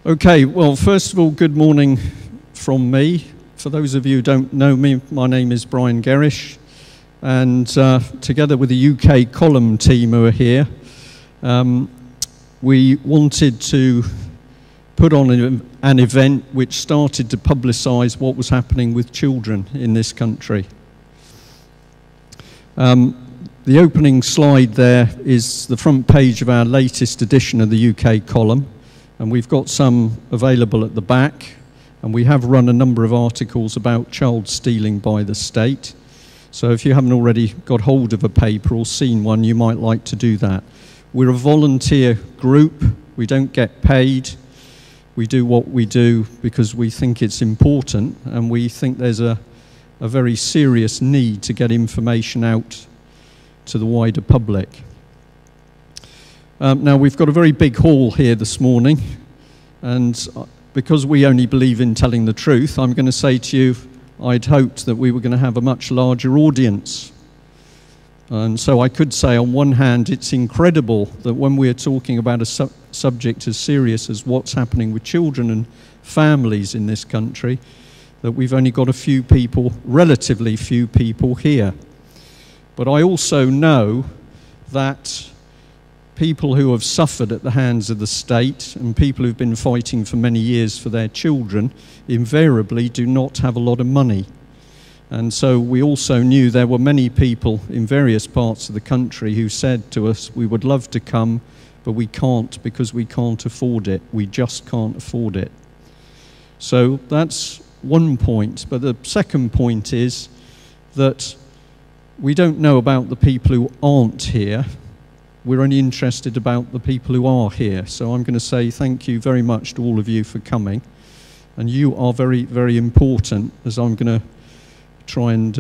Okay, well, first of all, good morning from me. For those of you who don't know me, my name is Brian Gerrish, and together with the UK column team who are here, we wanted to put on an event which started to publicise what was happening with children in this country. The opening slide there is the front page of our latest edition of the UK column, and we've got some available at the back, and we have run a number of articles about child stealing by the state. So if you haven't already got hold of a paper or seen one, you might like to do that. We're a volunteer group. We don't get paid. We do what we do because we think it's important, and we think there's a very serious need to get information out to the wider public. Now, we've got a very big hall here this morning, and because we only believe in telling the truth, I'm going to say to you, I'd hoped that we were going to have a much larger audience. And so I could say, on one hand, it's incredible that when we're talking about a subject as serious as what's happening with children and families in this country, that we've only got a few people, relatively few people here. But I also know that people who have suffered at the hands of the state and people who've been fighting for many years for their children invariably do not have a lot of money. And so we also knew there were many people in various parts of the country who said to us, we would love to come, but we can't because we can't afford it. We just can't afford it. So that's one point. But the second point is that we don't know about the people who aren't here. We're only interested about the people who are here. So I'm going to say thank you very much to all of you for coming. And you are very, very important, as I'm going to try and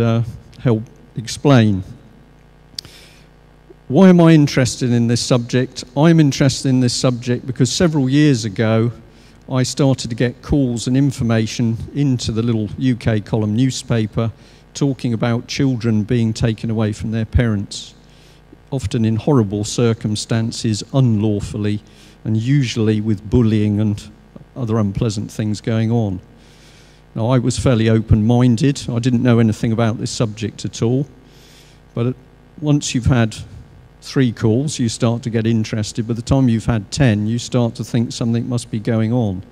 help explain. Why am I interested in this subject? I'm interested in this subject because several years ago I started to get calls and information into the little UK column newspaper talking about children being taken away from their parents, often in horrible circumstances, unlawfully, and usually with bullying and other unpleasant things going on. Now, I was fairly open-minded. I didn't know anything about this subject at all. But once you've had 3 calls, you start to get interested. By the time you've had 10, you start to think something must be going on.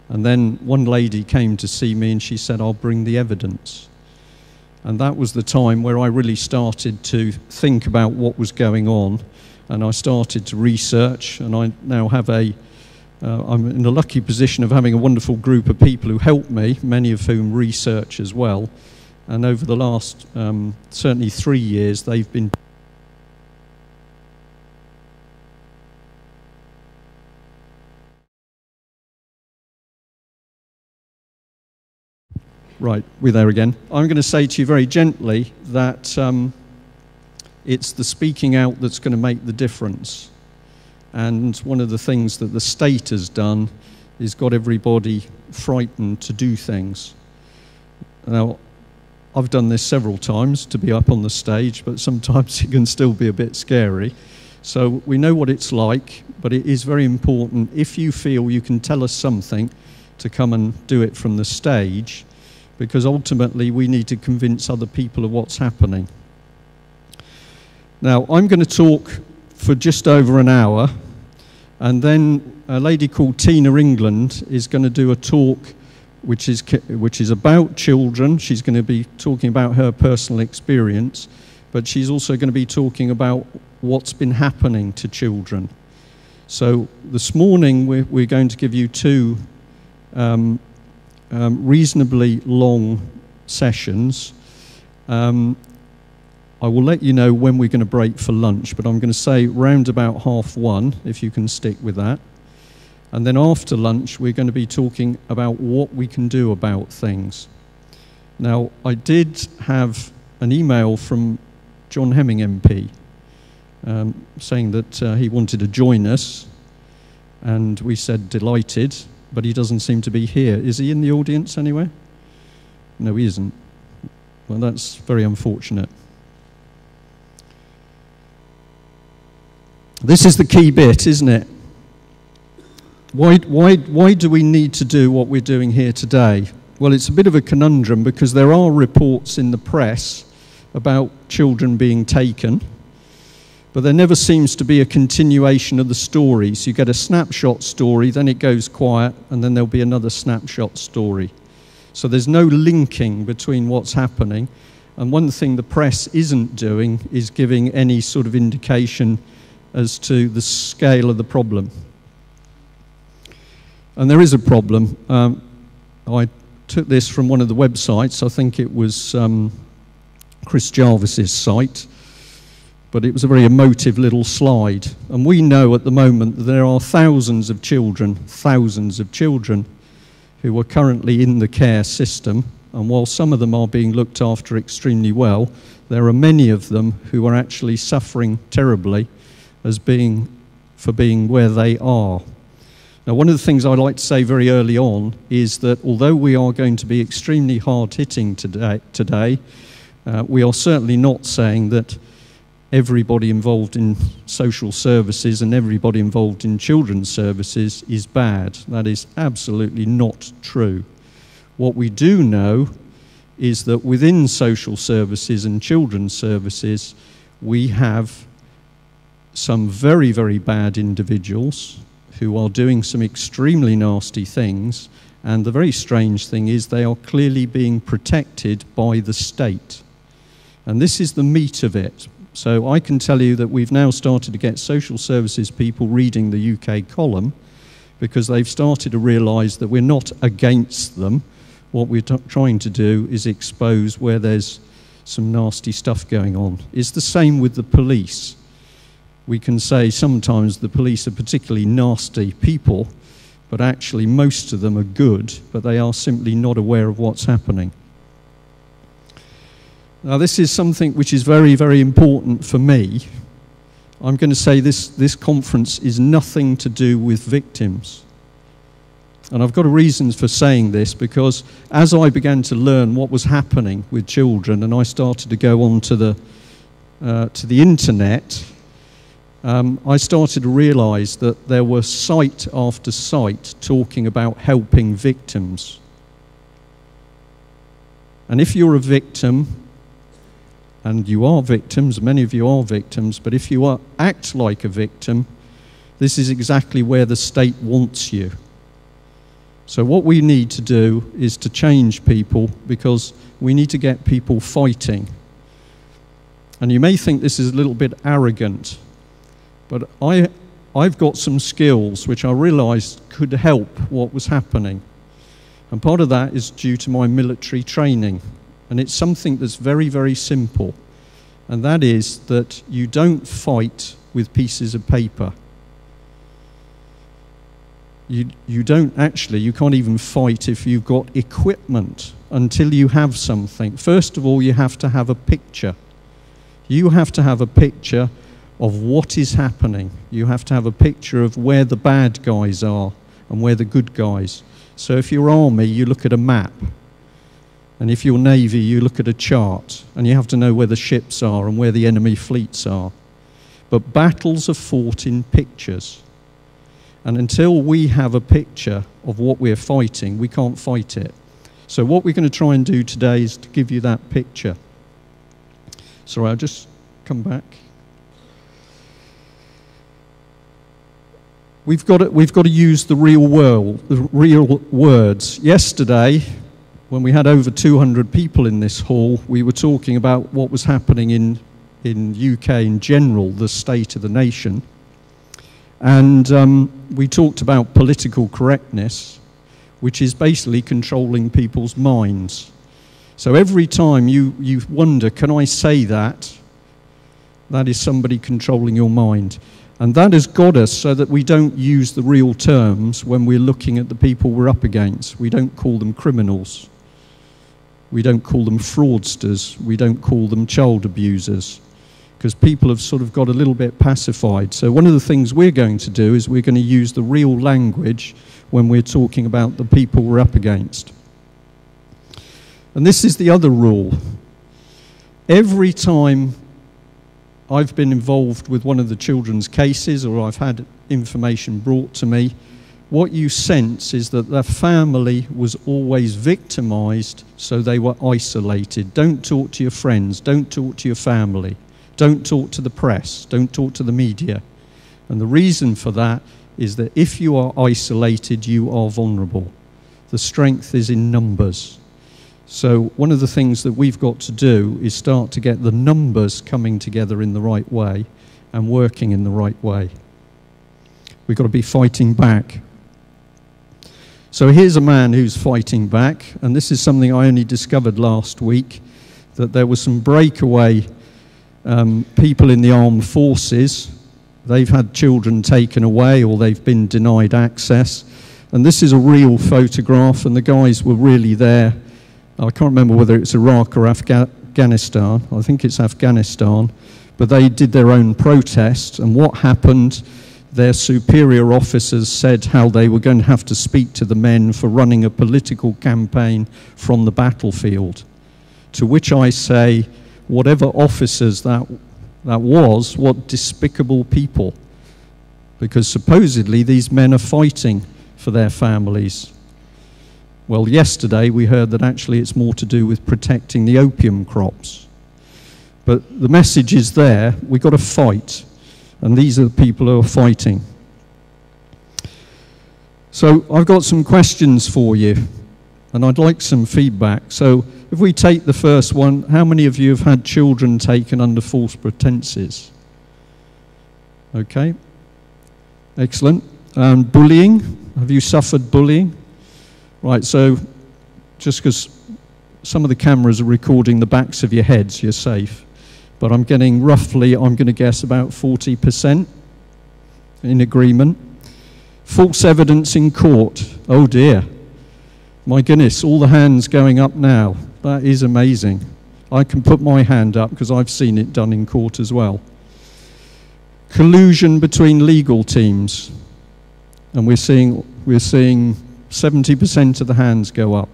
And then one lady came to see me and she said, I'll bring the evidence. And that was the time where I really started to think about what was going on. And I started to research, and I now have I'm in a lucky position of having a wonderful group of people who help me, many of whom research as well. And over the last, certainly 3 years, they've been... Right, we're there again. I'm going to say to you very gently that it's the speaking out that's going to make the difference. And one of the things that the state has done is got everybody frightened to do things. Now, I've done this several times to be up on the stage, but sometimes it can still be a bit scary. So we know what it's like, but it is very important, if you feel you can tell us something, to come and do it from the stage, because ultimately we need to convince other people of what's happening. Now, I'm going to talk for just over an hour, and then a lady called Tina England is going to do a talk which is about children. She's going to be talking about her personal experience, but she's also going to be talking about what's been happening to children. So this morning we're going to give you 2 reasonably long sessions. I will let you know when we're going to break for lunch, but I'm going to say round about 1:30, if you can stick with that. And then after lunch, we're going to be talking about what we can do about things. Now, I did have an email from John Hemming MP saying that he wanted to join us, and we said delighted, but he doesn't seem to be here. Is he in the audience anywhere? No, he isn't. Well, that's very unfortunate. This is the key bit, isn't it? Why do we need to do what we're doing here today? Well, it's a bit of a conundrum because there are reports in the press about children being taken, but there never seems to be a continuation of the stories. You get a snapshot story, then it goes quiet, and then there'll be another snapshot story. So there's no linking between what's happening. And one thing the press isn't doing is giving any sort of indication as to the scale of the problem. And there is a problem. I took this from one of the websites. I think it was Chris Jarvis's site. But it was a very emotive little slide. And we know at the moment that there are thousands of children who are currently in the care system. And while some of them are being looked after extremely well, there are many of them who are actually suffering terribly for being where they are. Now, one of the things I'd like to say very early on is that although we are going to be extremely hard-hitting today, we are certainly not saying that everybody involved in social services and everybody involved in children's services is bad. That is absolutely not true. What we do know is that within social services and children's services, we have some very, very bad individuals who are doing some extremely nasty things, and the very strange thing is they are clearly being protected by the state. And this is the meat of it. So I can tell you that we've now started to get social services people reading the UK column because they've started to realise that we're not against them. What we're trying to do is expose where there's some nasty stuff going on. It's the same with the police. We can say sometimes the police are particularly nasty people, but actually most of them are good, but they are simply not aware of what's happening. Now, this is something which is very, very important for me. I'm going to say this conference is nothing to do with victims. And I've got reasons for saying this because as I began to learn what was happening with children and I started to go on to the internet, I started to realise that there were site after site talking about helping victims. And if you're a victim, and you are victims, many of you are victims, but if you act like a victim, this is exactly where the state wants you. So what we need to do is to change people because we need to get people fighting. And you may think this is a little bit arrogant, but I've got some skills which I realised could help what was happening. And part of that is due to my military training. And it's something that's very, very simple. And that is that you don't fight with pieces of paper. You can't even fight if you've got equipment until you have something. First of all, you have to have a picture. You have to have a picture of what is happening. You have to have a picture of where the bad guys are and where the good guys. So if you're army, you look at a map. And if you're navy, you look at a chart. And you have to know where the ships are and where the enemy fleets are. But battles are fought in pictures. And until we have a picture of what we're fighting, we can't fight it. So what we're going to try and do today is to give you that picture. Sorry, I'll just come back. We've got to use the real world, the real words. Yesterday, when we had over 200 people in this hall, we were talking about what was happening in UK in general, the state of the nation. And we talked about political correctness, which is basically controlling people's minds. So every time you wonder, can I say that? That is somebody controlling your mind. And that has got us so that we don't use the real terms when we're looking at the people we're up against. We don't call them criminals. We don't call them fraudsters. We don't call them child abusers. Because people have sort of got a little bit pacified. So one of the things we're going to do is we're going to use the real language when we're talking about the people we're up against. And this is the other rule. Every time I've been involved with one of the children's cases or I've had information brought to me, what you sense is that their family was always victimized, so they were isolated. Don't talk to your friends, don't talk to your family, don't talk to the press, don't talk to the media. And the reason for that is that if you are isolated, you are vulnerable. The strength is in numbers. So one of the things that we've got to do is start to get the numbers coming together in the right way and working in the right way. We've got to be fighting back. So here's a man who's fighting back, and this is something I only discovered last week, that there were some breakaway people in the armed forces. They've had children taken away or they've been denied access. And this is a real photograph, and the guys were really there. I can't remember whether it's Iraq or Afghanistan. I think it's Afghanistan. But they did their own protest, and what happened, their superior officers said how they were going to have to speak to the men for running a political campaign from the battlefield. To which I say, whatever officers that was, what despicable people. Because supposedly these men are fighting for their families. Well, yesterday we heard that actually it's more to do with protecting the opium crops. But the message is there, we've got to fight. And these are the people who are fighting. So I've got some questions for you, and I'd like some feedback. So if we take the first one, how many of you have had children taken under false pretenses? Okay, excellent. Bullying, have you suffered bullying? Right, so just because some of the cameras are recording the backs of your heads, you're safe. But I'm getting roughly, I'm going to guess about 40% in agreement. False evidence in court. Oh dear. My goodness, all the hands going up now. That is amazing. I can put my hand up because I've seen it done in court as well. Collusion between legal teams. And we're seeing 70% of the hands go up.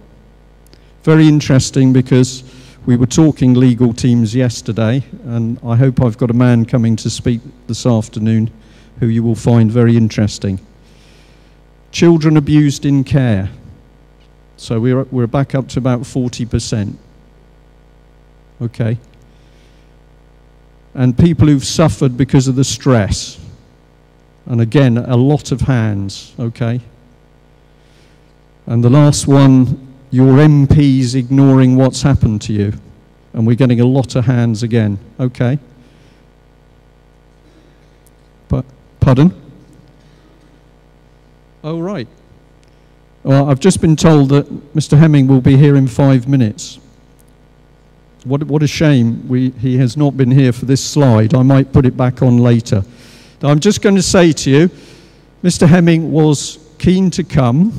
Very interesting, because we were talking legal teams yesterday, and I hope I've got a man coming to speak this afternoon who you will find very interesting. Children abused in care. So we're back up to about 40%. Okay. And people who've suffered because of the stress. And again, a lot of hands. Okay. And the last one, your MPs ignoring what's happened to you. And we're getting a lot of hands again. Okay. But, pardon? Oh, right. Well, I've just been told that Mr. Hemming will be here in 5 minutes. What a shame he has not been here for this slide. I might put it back on later. Now, I'm just going to say to you, Mr. Hemming was keen to come,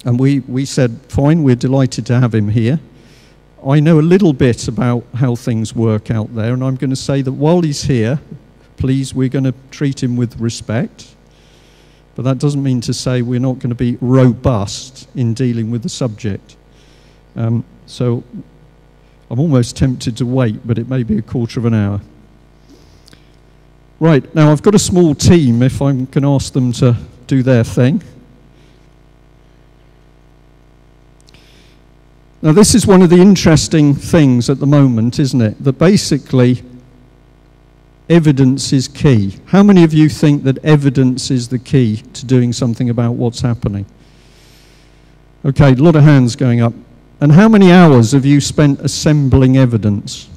and we said, fine, we're delighted to have him here. I know a little bit about how things work out there, and I'm going to say that while he's here, please, we're going to treat him with respect. But that doesn't mean to say we're not going to be robust in dealing with the subject. So I'm almost tempted to wait, but it may be a quarter of an hour. Right, now I've got a small team, if I can ask them to do their thing. Now this is one of the interesting things at the moment, isn't it? That basically evidence is key. How many of you think that evidence is the key to doing something about what's happening? Okay, a lot of hands going up. And how many hours have you spent assembling evidence?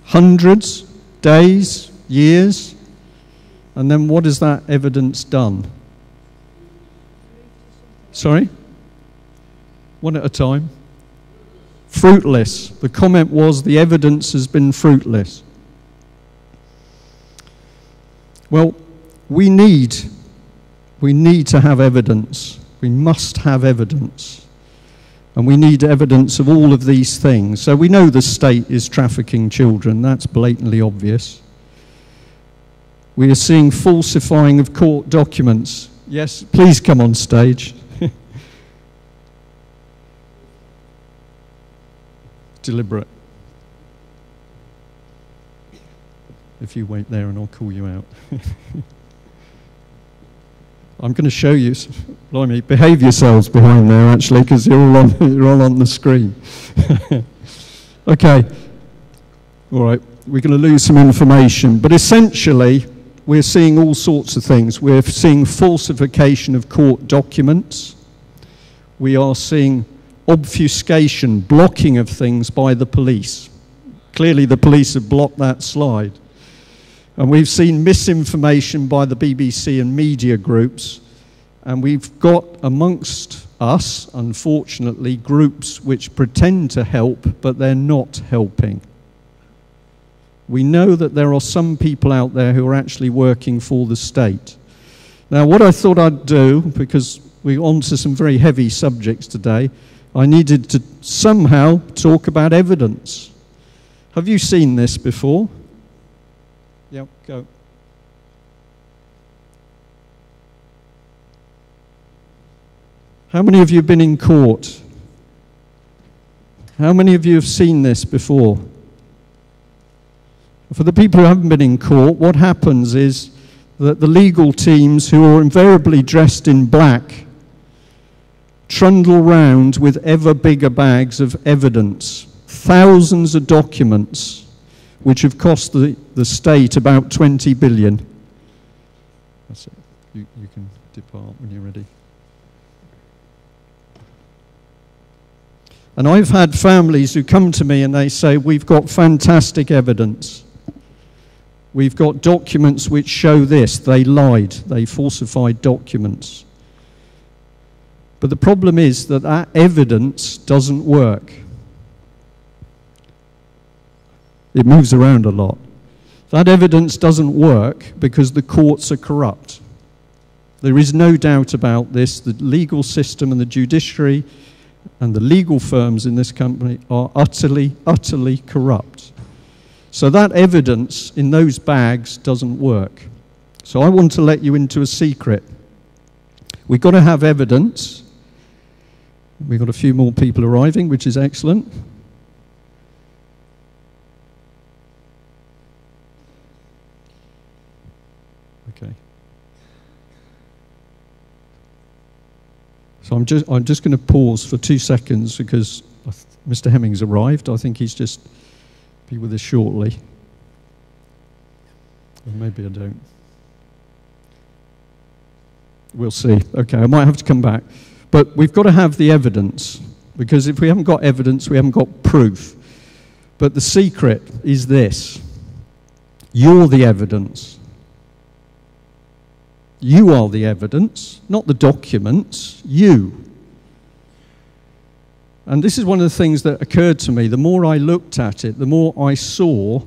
Hundreds? Days? Years? And then what has that evidence done? Sorry? One at a time. Fruitless. The comment was the evidence has been fruitless. Well, we need to have evidence. We must have evidence. And we need evidence of all of these things. So we know the state is trafficking children. That's blatantly obvious. We are seeing falsifying of court documents. Yes, please come on stage. Deliberate. If you wait there and I'll call you out. I'm going to show you. Blimey, behave yourselves behind there, actually, because you're all on the screen. Okay. All right. We're going to lose some information. But essentially, we're seeing all sorts of things. We're seeing falsification of court documents. We are seeing obfuscation, blocking of things by the police. Clearly, the police have blocked that slide. And we've seen misinformation by the BBC and media groups. And we've got amongst us, unfortunately, groups which pretend to help, but they're not helping. We know that there are some people out there who are actually working for the state. Now, what I thought I'd do, because we're on to some very heavy subjects today, I needed to somehow talk about evidence. Have you seen this before? Yep, go. How many of you have been in court? How many of you have seen this before? For the people who haven't been in court, what happens is that the legal teams, who are invariably dressed in black, trundle round with ever bigger bags of evidence, thousands of documents, which have cost the state about 20 billion. That's it. You can depart when you're ready. And I've had families who come to me and they say, we've got fantastic evidence. We've got documents which show this. They lied. They falsified documents. But the problem is that that evidence doesn't work. It moves around a lot. That evidence doesn't work because the courts are corrupt. There is no doubt about this. The legal system and the judiciary and the legal firms in this company are utterly, utterly corrupt. So that evidence in those bags doesn't work. So I want to let you into a secret. We've got to have evidence. We've got a few more people arriving, which is excellent. Okay. So I'm just going to pause for 2 seconds because Mr. Hemming's arrived. I think he's just be with us shortly. Or maybe I don't. We'll see. Okay, I might have to come back. But we've got to have the evidence, because if we haven't got evidence, we haven't got proof. But the secret is this. You're the evidence. You are the evidence, not the documents, you. And this is one of the things that occurred to me. The more I looked at it, the more I saw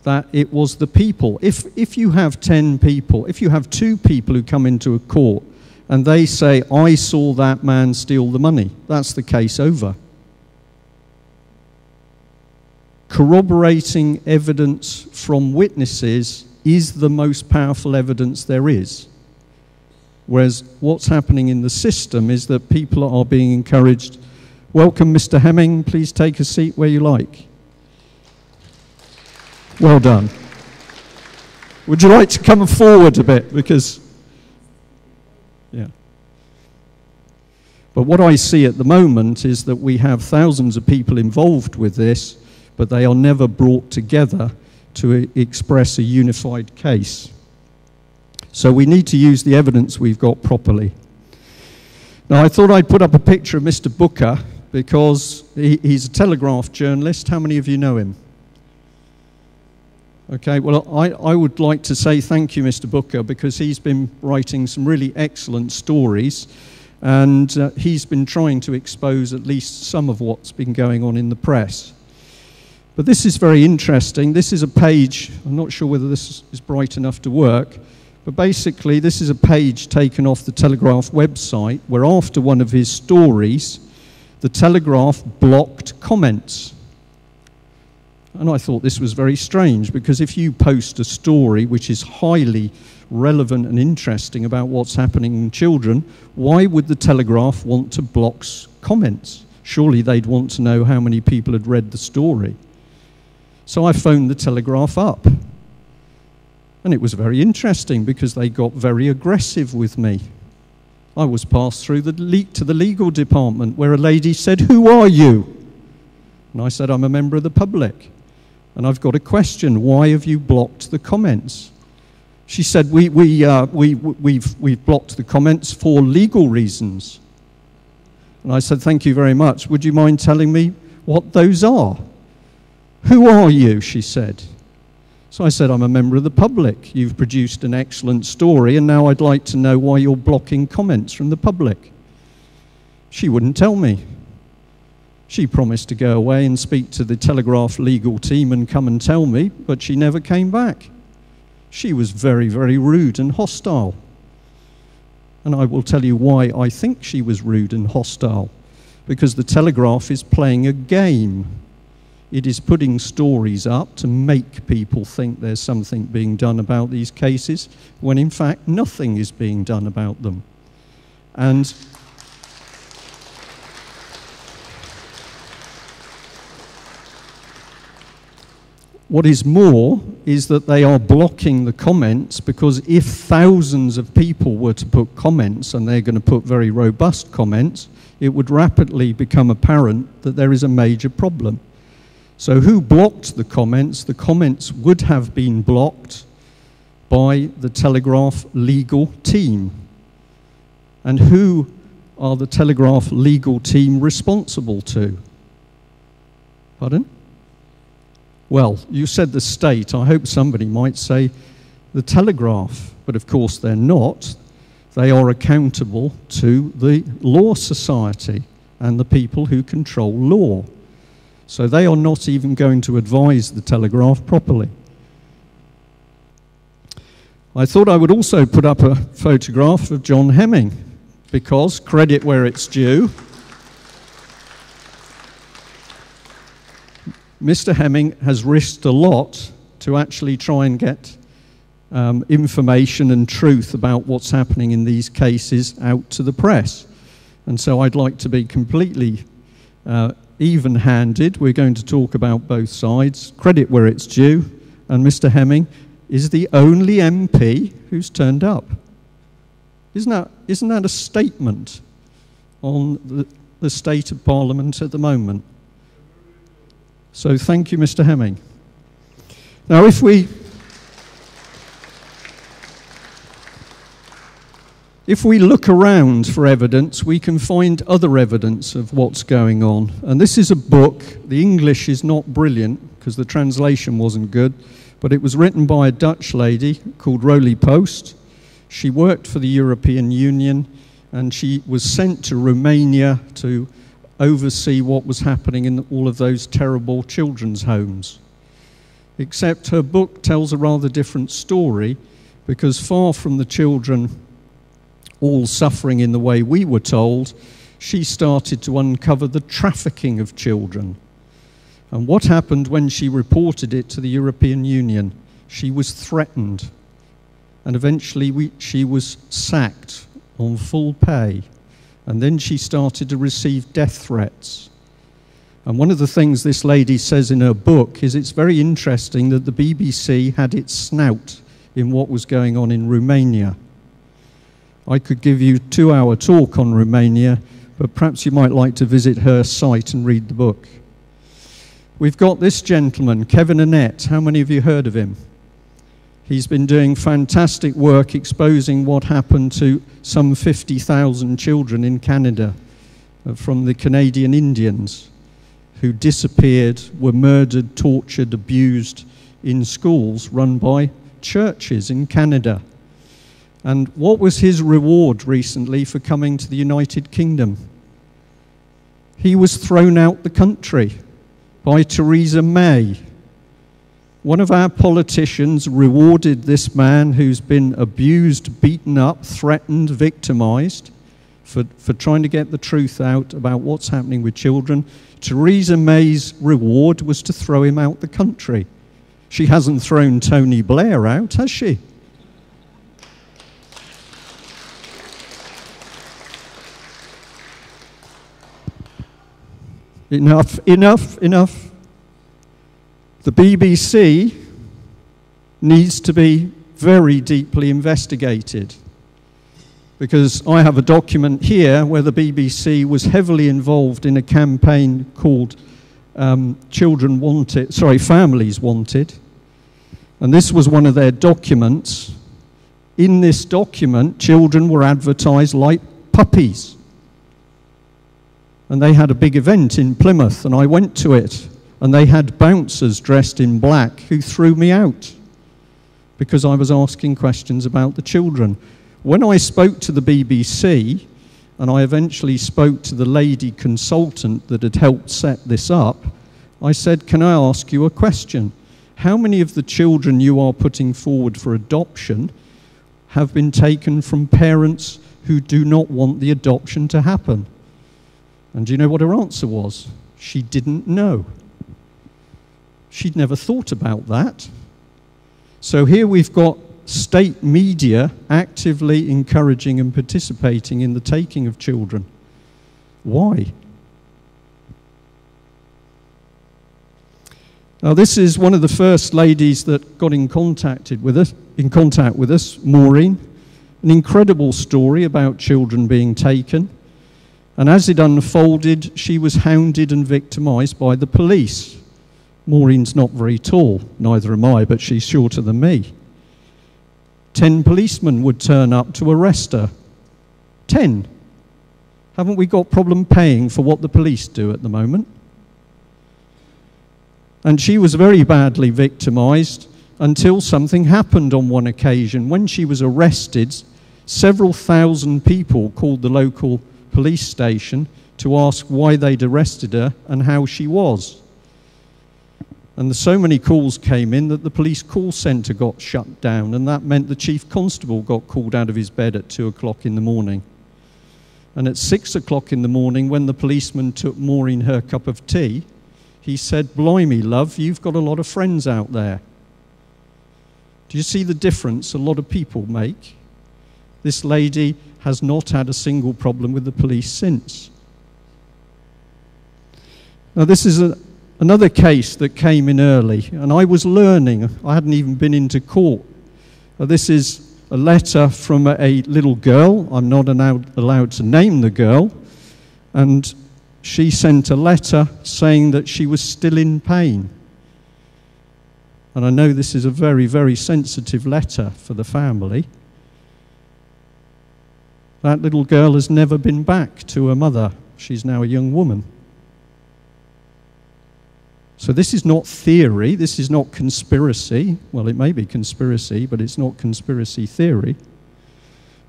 that it was the people. If you have 10 people, if you have 2 people who come into a court and they say, I saw that man steal the money, that's the case over. Corroborating evidence from witnesses is the most powerful evidence there is. Whereas what's happening in the system is that people are being encouraged, welcome Mr. Hemming, please take a seat where you like. Well done. Would you like to come forward a bit? Because, yeah. But what I see at the moment is that we have thousands of people involved with this, but they are never brought together to express a unified case. So we need to use the evidence we've got properly. Now, I thought I'd put up a picture of Mr. Booker because he's a Telegraph journalist. How many of you know him? Okay, well, I would like to say thank you, Mr. Booker, because he's been writing some really excellent stories, and he's been trying to expose at least some of what's been going on in the press. But this is very interesting. This is a page, I'm not sure whether this is bright enough to work, but basically this is a page taken off the Telegraph website where after one of his stories, the Telegraph blocked comments. And I thought this was very strange, because if you post a story which is highly relevant and interesting about what's happening in children, why would the Telegraph want to block comments? Surely they'd want to know how many people had read the story. So I phoned the Telegraph up. And it was very interesting because they got very aggressive with me. I was passed through to the legal department where a lady said, "Who are you?" And I said, "I'm a member of the public. And I've got a question. Why have you blocked the comments?" She said, we've blocked the comments for legal reasons. And I said, "Thank you very much. Would you mind telling me what those are?" "Who are you?" she said. So I said, "I'm a member of the public. You've produced an excellent story, and now I'd like to know why you're blocking comments from the public." She wouldn't tell me. She promised to go away and speak to the Telegraph legal team and come and tell me, but she never came back. She was very, very rude and hostile. And I will tell you why I think she was rude and hostile. Because the Telegraph is playing a game. It is putting stories up to make people think there's something being done about these cases, when in fact nothing is being done about them. And what is more is that they are blocking the comments, because if thousands of people were to put comments, and they're going to put very robust comments, it would rapidly become apparent that there is a major problem. So who blocked the comments? The comments would have been blocked by the Telegraph legal team. And who are the Telegraph legal team responsible to? Pardon? Well, you said the state. I hope somebody might say the Telegraph, but of course they're not. They are accountable to the Law Society and the people who control law. So they are not even going to advise the Telegraph properly. I thought I would also put up a photograph of John Hemming, because, credit where it's due, Mr. Hemming has risked a lot to actually try and get information and truth about what's happening in these cases out to the press. And so I'd like to be completely even-handed. We're going to talk about both sides, credit where it's due, and Mr. Hemming is the only MP who's turned up. Isn't that a statement on the state of Parliament at the moment? So thank you, Mr. Hemming. Now, if we look around for evidence, we can find other evidence of what's going on. And this is a book. The English is not brilliant because the translation wasn't good, but it was written by a Dutch lady called Roly Post. She worked for the European Union, and she was sent to Romania to oversee what was happening in all of those terrible children's homes. Except her book tells a rather different story, because far from the children all suffering in the way we were told, she started to uncover the trafficking of children. And what happened when she reported it to the European Union? She was threatened, and eventually she was sacked on full pay. And then she started to receive death threats. And one of the things this lady says in her book is it's very interesting that the BBC had its snout in what was going on in Romania. I could give you a 2-hour talk on Romania, but perhaps you might like to visit her site and read the book. We've got this gentleman, Kevin Annett. How many of you heard of him? He's been doing fantastic work exposing what happened to some 50,000 children in Canada from the Canadian Indians who disappeared, were murdered, tortured, abused in schools run by churches in Canada. And what was his reward recently for coming to the United Kingdom? He was thrown out the country by Theresa May. One of our politicians rewarded this man who's been abused, beaten up, threatened, victimized for trying to get the truth out about what's happening with children. Theresa May's reward was to throw him out the country. She hasn't thrown Tony Blair out, has she? Enough, enough, enough. The BBC needs to be very deeply investigated. because I have a document here where the BBC was heavily involved in a campaign called Families Wanted. And this was one of their documents. In this document, children were advertised like puppies. And they had a big event in Plymouth, and I went to it. And they had bouncers dressed in black who threw me out because I was asking questions about the children. When I spoke to the BBC, and I eventually spoke to the lady consultant that had helped set this up, I said, can I ask you a question? How many of the children you are putting forward for adoption have been taken from parents who do not want the adoption to happen? And do you know what her answer was? She didn't know. She'd never thought about that. So here we've got state media actively encouraging and participating in the taking of children. Why? Now, this is one of the first ladies that got in contact with us, Maureen. An incredible story about children being taken. And as it unfolded, she was hounded and victimised by the police. Maureen's not very tall, neither am I, but she's shorter than me. 10 policemen would turn up to arrest her. 10. Haven't we got problem paying for what the police do at the moment? And she was very badly victimised until something happened on one occasion. When she was arrested, several thousand people called the local police station to ask why they'd arrested her and how she was. And so many calls came in that the police call centre got shut down, and that meant the chief constable got called out of his bed at 2 o'clock in the morning. And at 6 o'clock in the morning, when the policeman took Maureen her cup of tea, he said, "Blimey, love, you've got a lot of friends out there." Do you see the difference a lot of people make? This lady has not had a single problem with the police since. Now, this is another case that came in early, and I was learning. I hadn't even been into court. This is a letter from a little girl. I'm not allowed to name the girl. And she sent a letter saying that she was still in pain. And I know this is a very, very sensitive letter for the family. That little girl has never been back to her mother. She's now a young woman. So this is not theory, this is not conspiracy. Well, it may be conspiracy, but it's not conspiracy theory.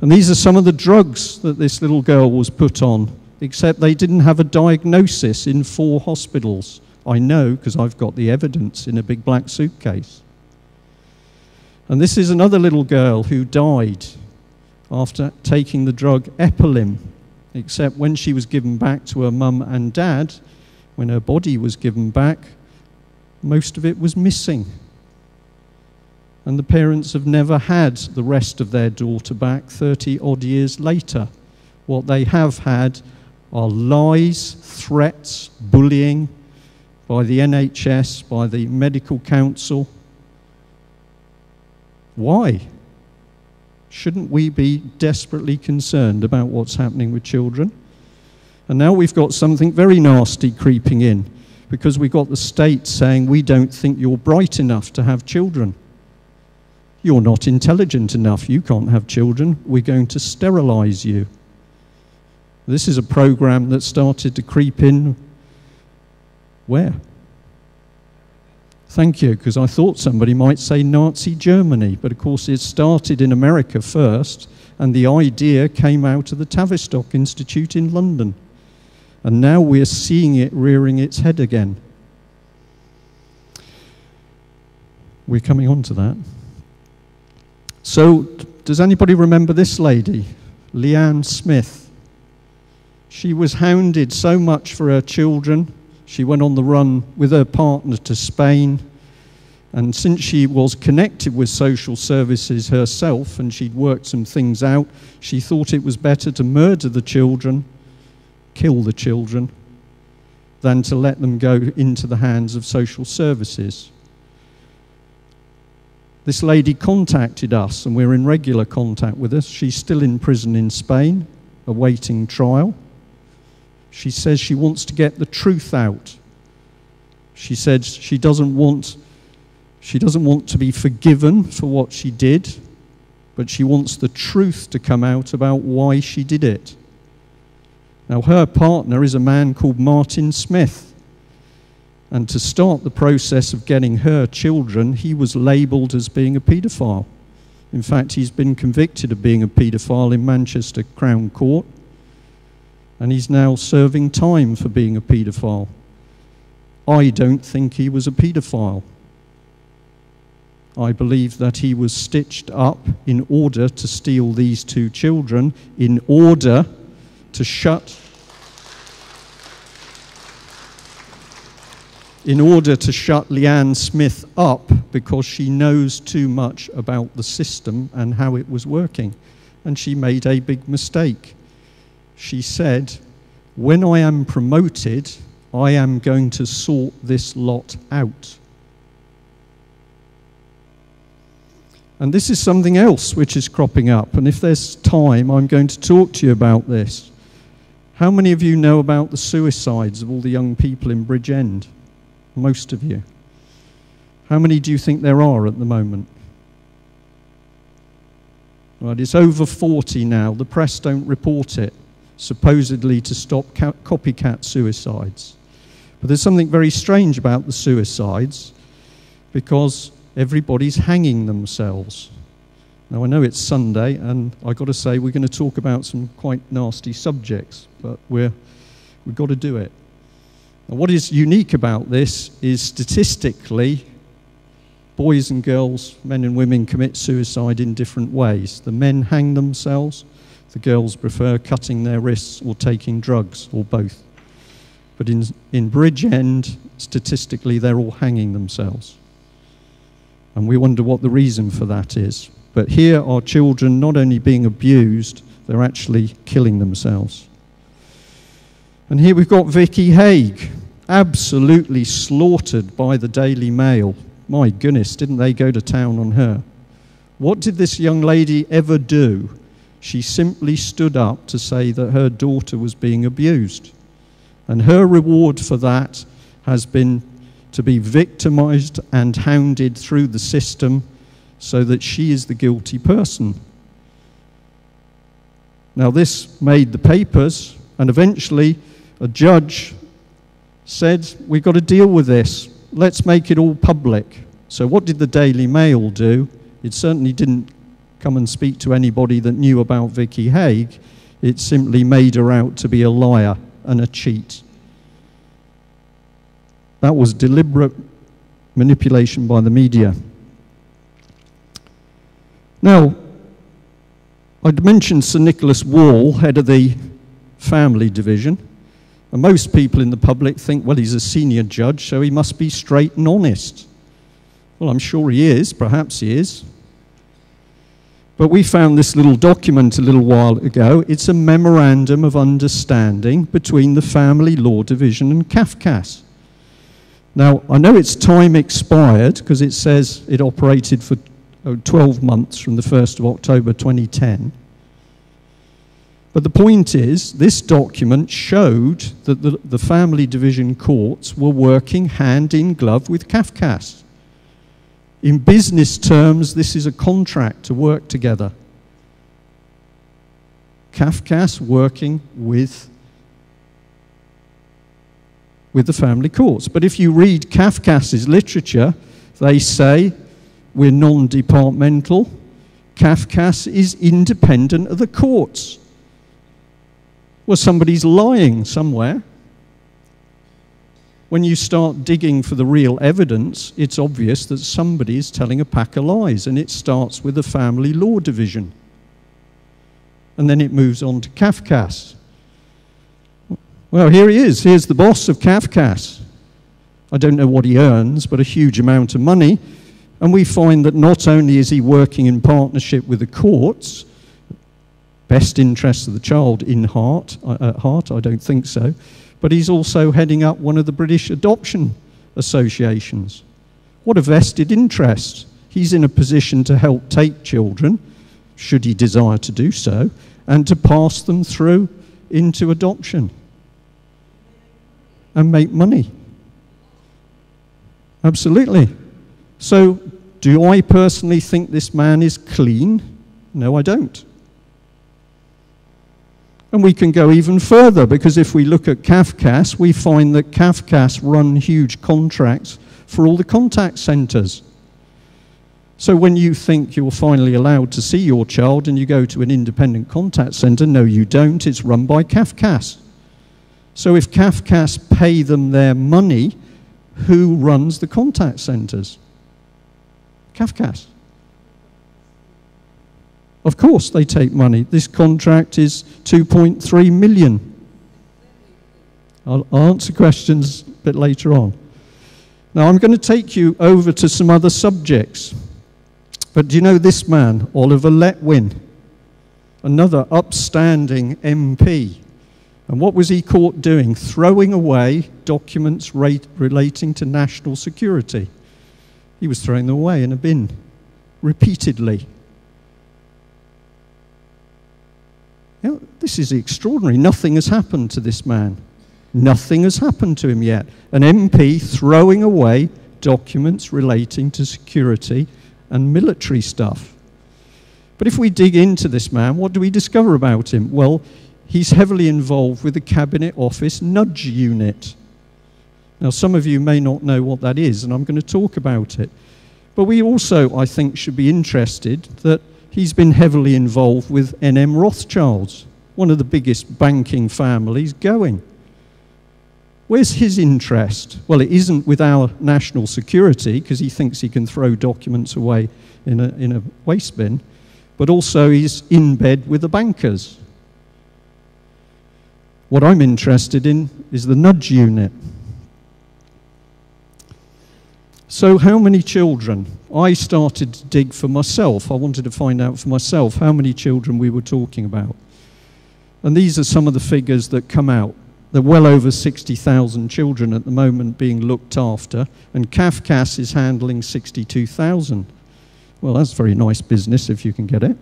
And these are some of the drugs that this little girl was put on, except they didn't have a diagnosis in 4 hospitals. I know because I've got the evidence in a big black suitcase. And this is another little girl who died after taking the drug Epilim, except when she was given back to her mum and dad, when her body was given back, most of it was missing. And the parents have never had the rest of their daughter back 30-odd years later. What they have had are lies, threats, bullying by the NHS, by the medical council. Why? Shouldn't we be desperately concerned about what's happening with children? And now we've got something very nasty creeping in, because we've got the state saying, we don't think you're bright enough to have children. You're not intelligent enough, you can't have children, we're going to sterilise you. This is a program that started to creep in. Where? Thank you, because I thought somebody might say Nazi Germany, but of course it started in America first, and the idea came out of the Tavistock Institute in London. And now we're seeing it rearing its head again. We're coming on to that. So, does anybody remember this lady? Leanne Smith. She was hounded so much for her children. She went on the run with her partner to Spain. And since she was connected with social services herself and she'd worked some things out, she thought it was better to murder the children, kill the children, than to let them go into the hands of social services. This lady contacted us, and we're in regular contact with her. She's still in prison in Spain, awaiting trial. She says she wants to get the truth out. She said she doesn't want to be forgiven for what she did, but she wants the truth to come out about why she did it. Now, her partner is a man called Martin Smith. And to start the process of getting her children, he was labelled as being a paedophile. In fact, he's been convicted of being a paedophile in Manchester Crown Court, and he's now serving time for being a paedophile. I don't think he was a paedophile. I believe that he was stitched up in order to steal these two children, in order to shut Leanne Smith up, because she knows too much about the system and how it was working. And she made a big mistake. She said, when I am promoted, I am going to sort this lot out. And this is something else which is cropping up. And if there's time, I'm going to talk to you about this. How many of you know about the suicides of all the young people in Bridgend? Most of you. How many do you think there are at the moment? Right, it's over 40 now. The press don't report it, supposedly to stop copycat suicides. But there's something very strange about the suicides, because everybody's hanging themselves. Now, I know it's Sunday, and I've got to say we're going to talk about some quite nasty subjects, but we've got to do it. Now, what is unique about this is, statistically, boys and girls, men and women, commit suicide in different ways. The men hang themselves. The girls prefer cutting their wrists or taking drugs, or both. But in Bridgend, statistically, they're all hanging themselves. And we wonder what the reason for that is. But here are children not only being abused, they're actually killing themselves. And here we've got Vicky Haigh, absolutely slaughtered by the Daily Mail. My goodness, didn't they go to town on her? What did this young lady ever do? She simply stood up to say that her daughter was being abused. And her reward for that has been to be victimized and hounded through the system so that she is the guilty person. Now, this made the papers, and eventually a judge said, we've got to deal with this. Let's make it all public. So what did the Daily Mail do? It certainly didn't come and speak to anybody that knew about Vicky Haigh. It simply made her out to be a liar and a cheat. That was deliberate manipulation by the media. Now, I'd mentioned Sir Nicholas Wall, head of the family division. And most people in the public think, well, he's a senior judge, so he must be straight and honest. Well, I'm sure he is. Perhaps he is. But we found this little document a little while ago. It's a memorandum of understanding between the Family Law Division and CAFCAS. Now, I know its time expired because it says it operated for 12 months from the 1st of October 2010. But the point is, this document showed that the family division courts were working hand in glove with CAFCAS. In business terms, this is a contract to work together. CAFCAS working with the family courts. But if you read CAFCAS's literature, they say we're non-departmental. CAFCAS is independent of the courts. Well, somebody's lying somewhere. When you start digging for the real evidence, it's obvious that somebody is telling a pack of lies, and it starts with the Family Law Division. And then it moves on to CAFCAS. Well, here he is. Here's the boss of CAFCAS. I don't know what he earns, but a huge amount of money. And we find that not only is he working in partnership with the courts, best interests of the child at heart, I don't think so, but he's also heading up one of the British adoption associations. What a vested interest he's in a position to help take children, should he desire to do so, and to pass them through into adoption and make money. Absolutely. So, do I personally think this man is clean? No, I don't. And we can go even further, because if we look at Cafcass, we find that Cafcass run huge contracts for all the contact centres. So when you think you're finally allowed to see your child and you go to an independent contact centre, no you don't, it's run by Cafcass. So if Cafcass pay them their money, who runs the contact centres? Cafcass. Of course they take money. This contract is 2.3 million. I'll answer questions a bit later on. Now I'm going to take you over to some other subjects. But do you know this man, Oliver Letwin, another upstanding MP? And what was he caught doing? Throwing away documents relating to national security. He was throwing them away in a bin, repeatedly. You know, this is extraordinary. Nothing has happened to this man. Nothing has happened to him yet. An MP throwing away documents relating to security and military stuff. But if we dig into this man, what do we discover about him? Well, he's heavily involved with the Cabinet Office Nudge Unit. Now, some of you may not know what that is, and I'm going to talk about it. But we also, I think, should be interested that he's been heavily involved with NM Rothschilds, one of the biggest banking families going. Where's his interest? Well, it isn't with our national security, because he thinks he can throw documents away in a waste bin, but also he's in bed with the bankers. What I'm interested in is the Nudge Unit. So how many children? I started to dig for myself. I wanted to find out for myself how many children we were talking about. And these are some of the figures that come out. There are well over 60,000 children at the moment being looked after, and Cafcass is handling 62,000. Well, that's very nice business if you can get it.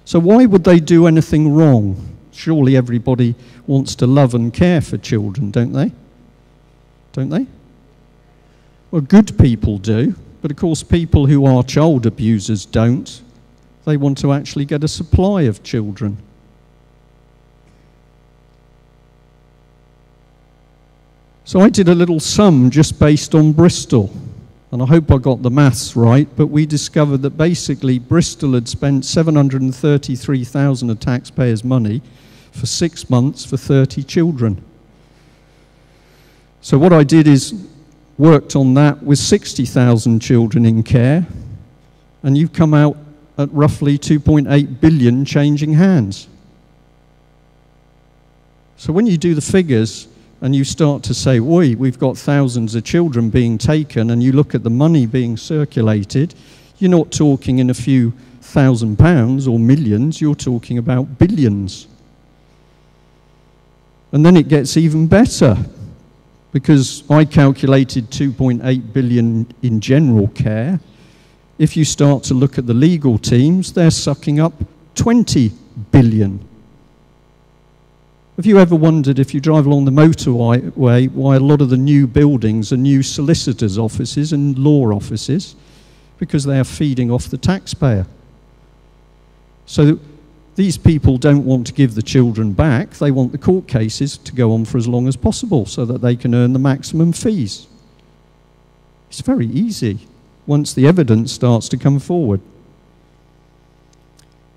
So why would they do anything wrong? Surely everybody wants to love and care for children, don't they? Don't they? Well, good people do, but of course people who are child abusers don't. They want to actually get a supply of children. So I did a little sum just based on Bristol, and I hope I got the maths right, but we discovered that basically Bristol had spent 733,000 of taxpayers' money for 6 months for 30 children. So what I did is worked on that with 60,000 children in care, and you've come out at roughly 2.8 billion changing hands. So when you do the figures and you start to say, oi, we've got thousands of children being taken, and you look at the money being circulated, you're not talking in a few £1,000 or millions, you're talking about billions. And then it gets even better, because I calculated 2.8 billion in general care. If you start to look at the legal teams, they're sucking up 20 billion. Have you ever wondered, if you drive along the motorway, why a lot of the new buildings are new solicitors' offices and law offices? Because they are feeding off the taxpayer. So these people don't want to give the children back. They want the court cases to go on for as long as possible so that they can earn the maximum fees. It's very easy once the evidence starts to come forward.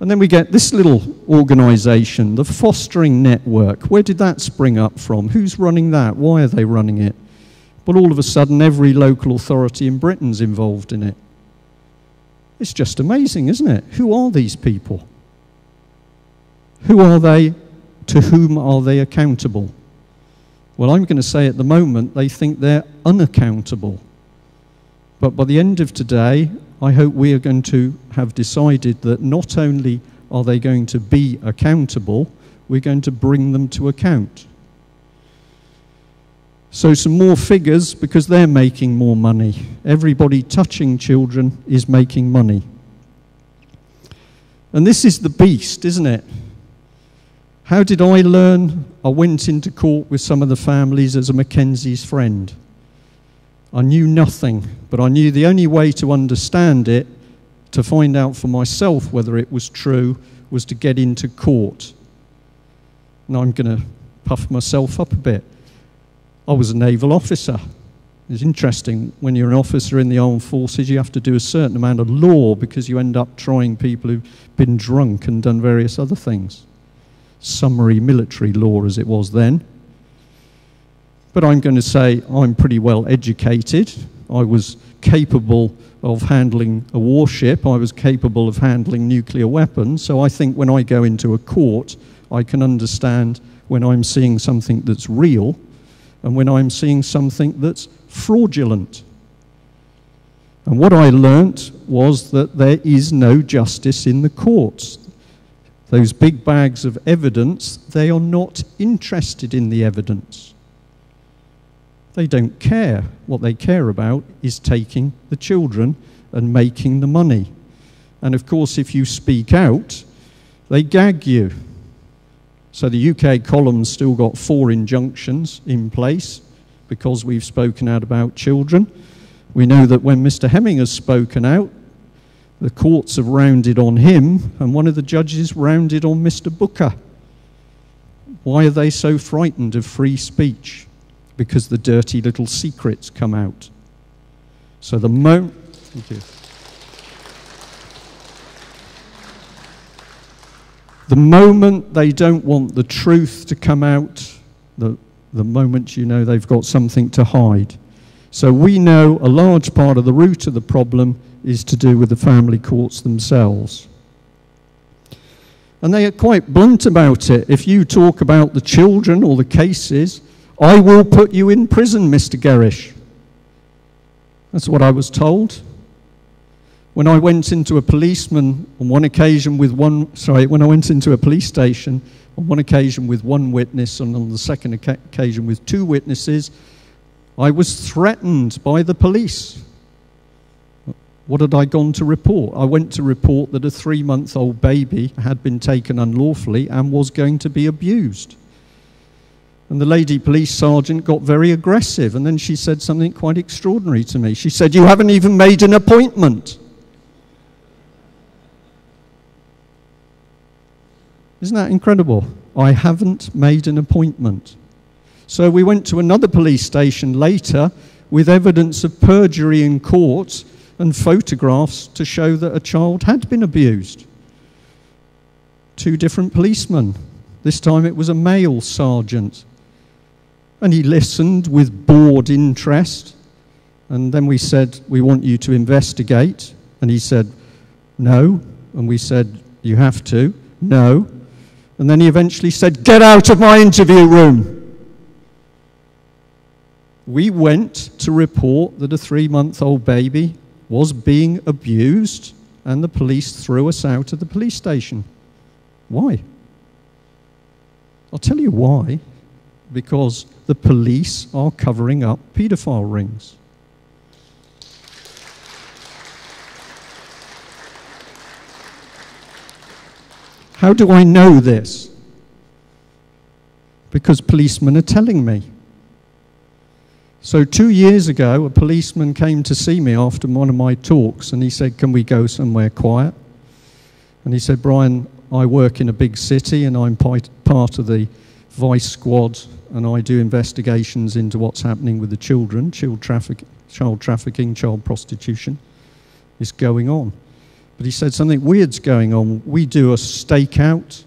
And then we get this little organisation, the Fostering Network. Where did that spring up from? Who's running that? Why are they running it? But all of a sudden, every local authority in Britain's involved in it. It's just amazing, isn't it? Who are these people? Who are they? To whom are they accountable? Well, I'm going to say at the moment they think they're unaccountable. But by the end of today, I hope we are going to have decided that not only are they going to be accountable, we're going to bring them to account. So some more figures, because they're making more money. Everybody touching children is making money. And this is the beast, isn't it? How did I learn? I went into court with some of the families as a Mackenzie's friend. I knew nothing, but I knew the only way to understand it, to find out for myself whether it was true, was to get into court. Now I'm going to puff myself up a bit. I was a naval officer. It's interesting, when you're an officer in the armed forces, you have to do a certain amount of law because you end up trying people who've been drunk and done various other things. Summary military law as it was then. But I'm going to say I'm pretty well educated. I was capable of handling a warship. I was capable of handling nuclear weapons. So I think when I go into a court, I can understand when I'm seeing something that's real and when I'm seeing something that's fraudulent. And what I learnt was that there is no justice in the courts. Those big bags of evidence, they are not interested in the evidence. They don't care. What they care about is taking the children and making the money. And of course, if you speak out, they gag you. So the UK column's still got 4 injunctions in place because we've spoken out about children. We know that when Mr. Hemming has spoken out, the courts have rounded on him, and one of the judges rounded on Mr. Booker. Why are they so frightened of free speech? Because the dirty little secrets come out. So the thank you. The moment they don't want the truth to come out, the moment you know they've got something to hide. So we know a large part of the root of the problem is to do with the family courts themselves. And they are quite blunt about it. If you talk about the children or the cases, I will put you in prison, Mr. Gerrish. That's what I was told. When I went into a policeman on one occasion with when I went into a police station on one occasion with one witness and on the second occasion with 2 witnesses, I was threatened by the police. What had I gone to report? I went to report that a 3-month-old baby had been taken unlawfully and was going to be abused. And the lady police sergeant got very aggressive, and then she said something quite extraordinary to me. She said, "You haven't even made an appointment." Isn't that incredible? I haven't made an appointment. So we went to another police station later with evidence of perjury in court and photographs to show that a child had been abused. 2 different policemen. This time it was a male sergeant. And he listened with bored interest. And then we said, "We want you to investigate." And he said, "No." And we said, "You have to." "No." And then he eventually said, "Get out of my interview room." We went to report that a 3-month-old baby was being abused, and the police threw us out of the police station. Why? I'll tell you why. Because the police are covering up paedophile rings. How do I know this? Because policemen are telling me. So 2 years ago, a policeman came to see me after one of my talks, and he said, "Can we go somewhere quiet?" And he said, "Brian, I work in a big city, and I'm part of the Vice Squad, and I do investigations into what's happening with the children, child trafficking, child prostitution is going on." But he said something weird's going on. We do a stakeout.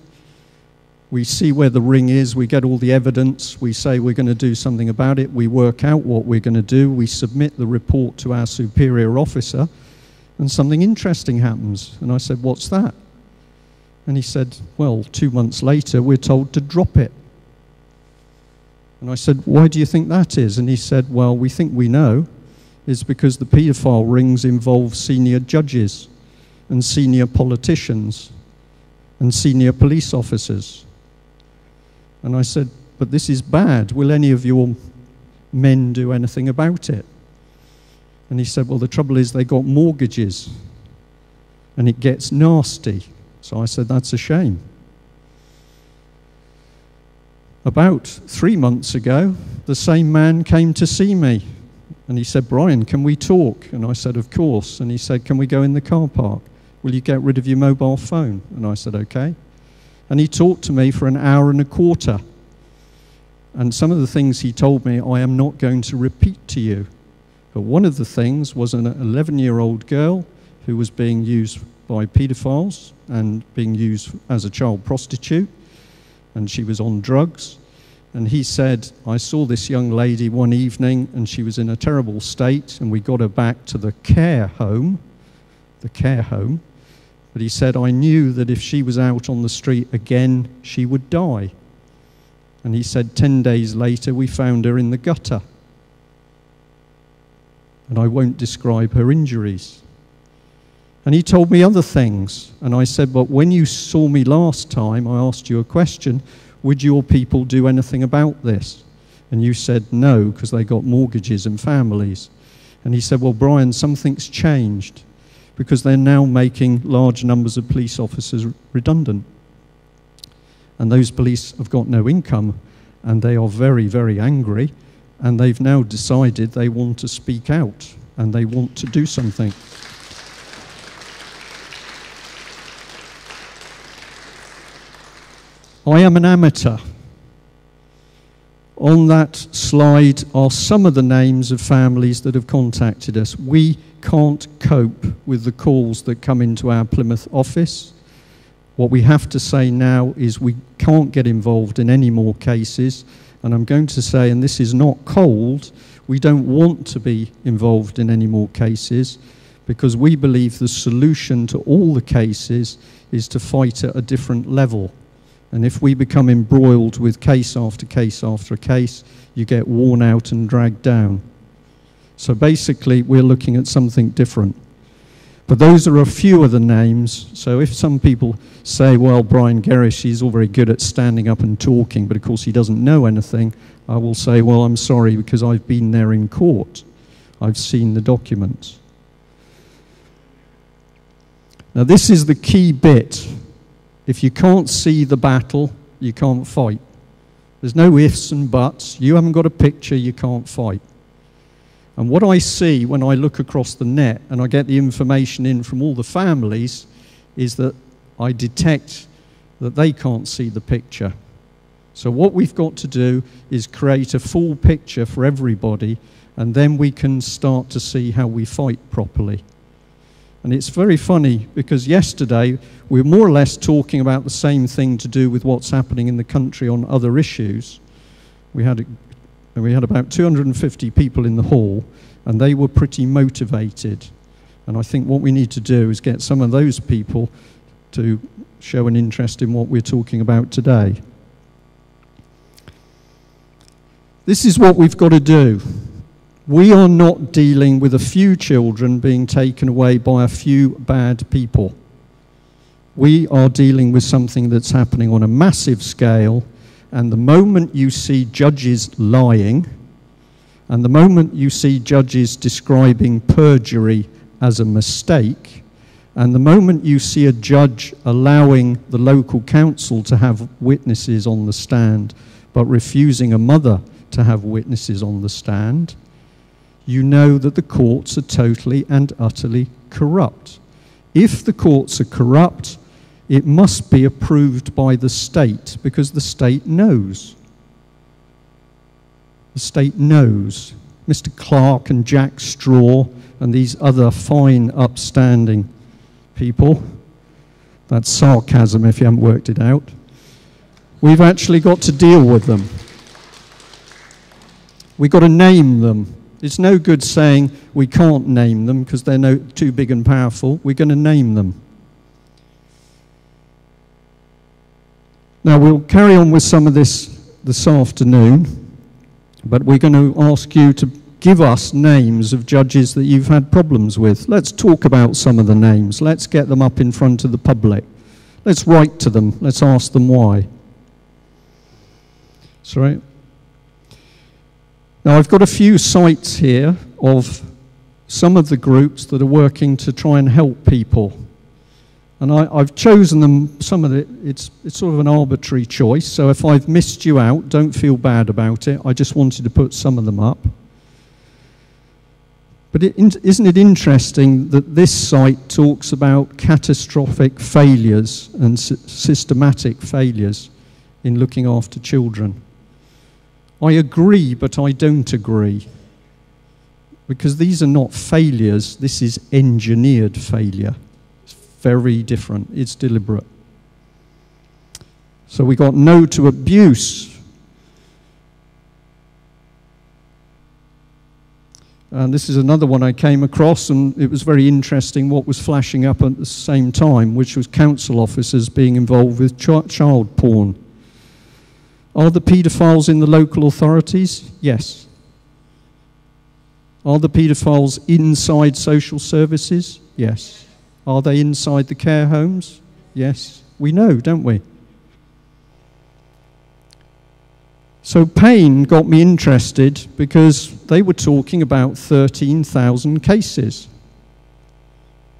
We see where the ring is. We get all the evidence. We say we're going to do something about it. We work out what we're going to do. We submit the report to our superior officer, and something interesting happens. And I said, "What's that?" And he said, "Well, 2 months later, we're told to drop it." And I said, "Why do you think that is?" And he said, "Well, we think we know. It's because the paedophile rings involve senior judges and senior politicians and senior police officers." And I said, "But this is bad. Will any of your men do anything about it? And he said, well, the trouble is they got mortgages and it gets nasty. So I said, that's a shame. About 3 months ago, the same man came to see me and he said, Brian, can we talk? And I said, of course. And he said, can we go in the car park? Will you get rid of your mobile phone? And I said, okay. And he talked to me for an hour and a quarter. And some of the things he told me, I am not going to repeat to you. But one of the things was an 11-year-old girl who was being used by paedophiles and being used as a child prostitute. And she was on drugs. And he said, I saw this young lady one evening and she was in a terrible state and we got her back to the care home. But he said, I knew that if she was out on the street again, she would die. And he said, 10 days later, we found her in the gutter. And I won't describe her injuries. And he told me other things. And I said, but when you saw me last time, I asked you a question, would your people do anything about this? And you said no, because they got mortgages and families. And he said, well, Brian, something's changed, because they're now making large numbers of police officers redundant. And those police have got no income, and they are very, very angry, and they've now decided they want to speak out, and they want to do something. I am an amateur. On that slide are some of the names of families that have contacted us. We can't cope with the calls that come into our Plymouth office. What we have to say now is we can't get involved in any more cases. And I'm going to say, and this is not cold, we don't want to be involved in any more cases because we believe the solution to all the cases is to fight at a different level. And if we become embroiled with case after case after case, you get worn out and dragged down. So basically, we're looking at something different. But those are a few of the names. So if some people say, well, Brian Gerrish, he's all very good at standing up and talking, but of course he doesn't know anything, I will say, well, I'm sorry, because I've been there in court. I've seen the documents. Now, this is the key bit. If you can't see the battle, you can't fight. There's no ifs and buts. You haven't got a picture, you can't fight. And what I see when I look across the net and I get the information in from all the families is that I detect that they can't see the picture. So what we've got to do is create a full picture for everybody, and then we can start to see how we fight properly. And it's very funny because yesterday we were more or less talking about the same thing to do with what's happening in the country on other issues. We had about 250 people in the hall, and they were pretty motivated. And I think what we need to do is get some of those people to show an interest in what we're talking about today. This is what we've got to do. We are not dealing with a few children being taken away by a few bad people. We are dealing with something that's happening on a massive scale, and the moment you see judges lying, and the moment you see judges describing perjury as a mistake, and the moment you see a judge allowing the local council to have witnesses on the stand, but refusing a mother to have witnesses on the stand, you know that the courts are totally and utterly corrupt. If the courts are corrupt, it must be approved by the state, because the state knows. The state knows. Mr. Clark and Jack Straw and these other fine, upstanding people, that's sarcasm if you haven't worked it out, we've actually got to deal with them. We've got to name them. It's no good saying we can't name them because they're too big and powerful. We're going to name them. Now, we'll carry on with some of this afternoon, but we're going to ask you to give us names of judges that you've had problems with. Let's talk about some of the names. Let's get them up in front of the public. Let's write to them. Let's ask them why. Sorry. Now, I've got a few sites here of some of the groups that are working to try and help people. And I've chosen them, some of it, it's sort of an arbitrary choice, so if I've missed you out, don't feel bad about it. I just wanted to put some of them up. But isn't it interesting that this site talks about catastrophic failures and systematic failures in looking after children? I agree, but I don't agree. Because these are not failures, this is engineered failure. It's very different, it's deliberate. So we got no to abuse. And this is another one I came across, and it was very interesting what was flashing up at the same time, which was council officers being involved with child porn. Are the paedophiles in the local authorities? Yes. Are the paedophiles inside social services? Yes. Are they inside the care homes? Yes. We know, don't we? So Payne got me interested because they were talking about 13,000 cases.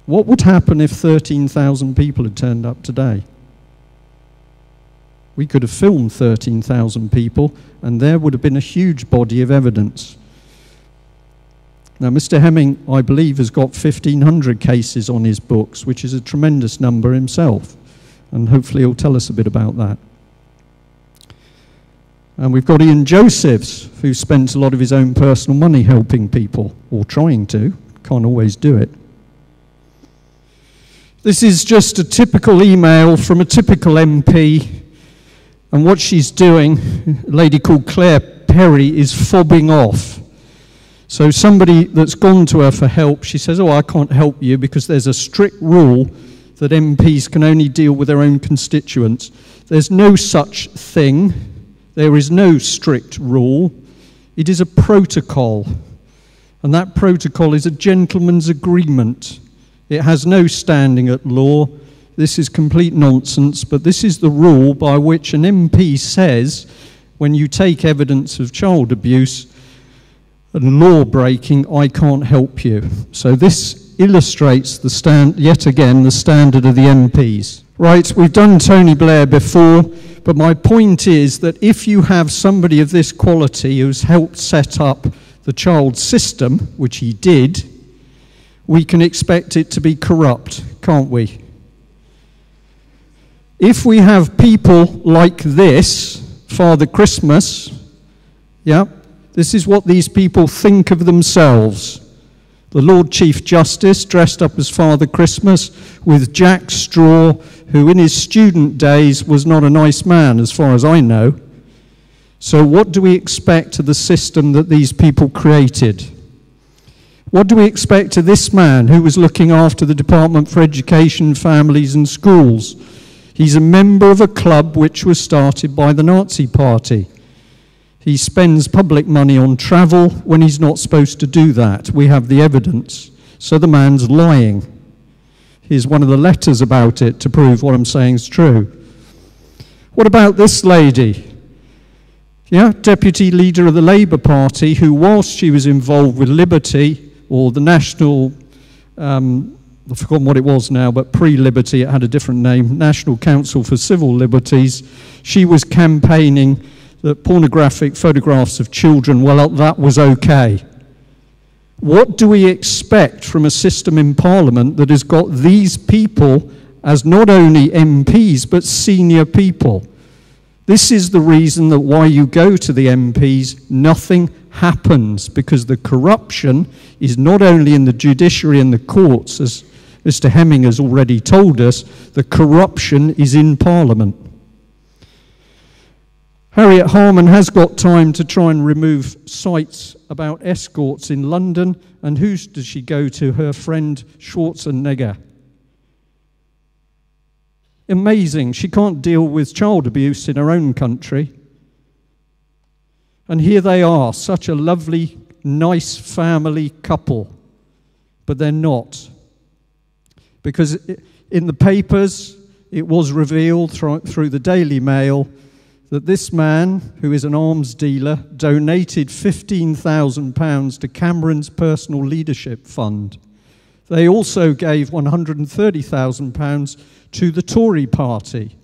What would happen if 13,000 people had turned up today? We could have filmed 13,000 people, and there would have been a huge body of evidence. Now, Mr. Hemming, I believe, has got 1,500 cases on his books, which is a tremendous number himself, and hopefully he'll tell us a bit about that. And we've got Ian Josephs, who spends a lot of his own personal money helping people, or trying to, can't always do it. This is just a typical email from a typical MP, and what she's doing, a lady called Claire Perry, is fobbing off. So somebody that's gone to her for help, she says, oh, I can't help you because there's a strict rule that MPs can only deal with their own constituents. There's no such thing. There is no strict rule. It is a protocol. And that protocol is a gentleman's agreement. It has no standing at law. This is complete nonsense, but this is the rule by which an MP says when you take evidence of child abuse and law breaking, I can't help you. So this illustrates yet again the standard of the MPs. Right, we've done Tony Blair before, but my point is that if you have somebody of this quality who's helped set up the child system, which he did, we can expect it to be corrupt, can't we? If we have people like this, Father Christmas, yeah, this is what these people think of themselves. The Lord Chief Justice dressed up as Father Christmas with Jack Straw, who in his student days was not a nice man as far as I know. So what do we expect of the system that these people created? What do we expect of this man who was looking after the Department for Education, Families and Schools? He's a member of a club which was started by the Nazi Party. He spends public money on travel when he's not supposed to do that. We have the evidence. So the man's lying. Here's one of the letters about it to prove what I'm saying is true. What about this lady? Yeah, deputy leader of the Labour Party, who whilst she was involved with Liberty, or the National, I've forgotten what it was now, but pre-Liberty it had a different name, National Council for Civil Liberties, she was campaigning that pornographic photographs of children, well, that was okay. What do we expect from a system in Parliament that has got these people as not only MPs, but senior people? This is the reason that why you go to the MPs, nothing happens, because the corruption is not only in the judiciary and the courts, as Mr. Hemming has already told us, the corruption is in Parliament. Harriet Harman has got time to try and remove sites about escorts in London, and who does she go to? Her friend Schwarzenegger. Amazing. She can't deal with child abuse in her own country. And here they are, such a lovely, nice family couple, but they're not. Because in the papers, it was revealed through the Daily Mail that this man, who is an arms dealer, donated £15,000 to Cameron's personal leadership fund. They also gave £130,000 to the Tory party.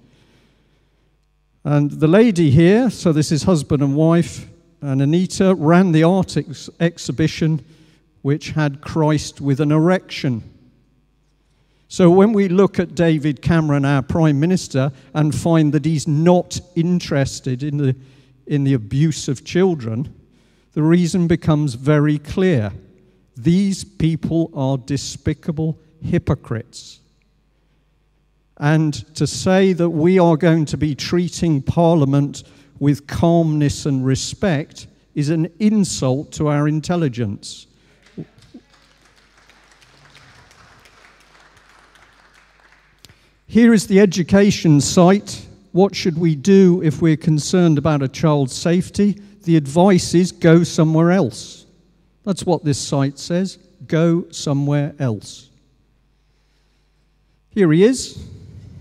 And the lady here, so this is husband and wife, and Anita ran the art exhibition which had Christ with an erection. So when we look at David Cameron, our Prime Minister, and find that he's not interested in the abuse of children, the reason becomes very clear. These people are despicable hypocrites. And to say that we are going to be treating Parliament with calmness and respect is an insult to our intelligence. Here is the education site. What should we do if we're concerned about a child's safety? The advice is go somewhere else. That's what this site says. Go somewhere else. Here he is,